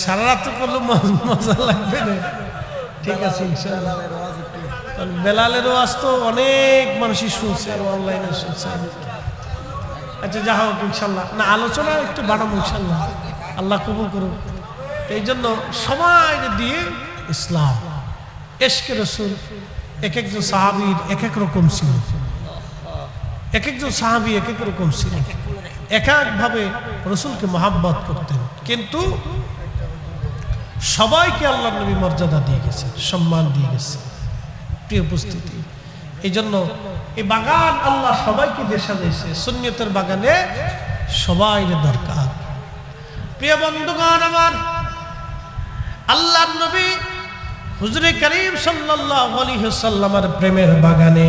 সারা রাত করলে মজা লাগবে না। ঠিক আছে, বেলালের ওয়াজ তো অনেক মানুষই শুনছে, অনলাইনে শুনছে। আচ্ছা, যা হোক ইনশাল্লাহ, না আলোচনা একটু বাড়াবো ইনশাল্লাহ, আল্লাহ কবুল করুন। এই জন্য সবাই দিয়ে ইসলাম, ইশকে রাসূল, এক একজন সাহাবীর এক এক রকম ছিল, এক একজন সাহাবী এক এক রকম ছিল, এক একভাবে রাসূলকে মহব্বত করতেন। কিন্তু সবাইকে আল্লাহ নবী মর্যাদা দিয়ে গেছে, সম্মান দিয়ে গেছে। প্রিয় উপস্থিতি, এই জন্য এই বাগান আল্লাহ সবাইকে দিয়ে সাজাইছে। সুন্নিয়তের বাগানে সবাই দরকার। প্রিয় বন্ধুগণ আমার, আল্লাহর নবী হুজুরে কারীম সাল্লাল্লাহু আলাইহি ওয়াসাল্লামের প্রেমের বাগানে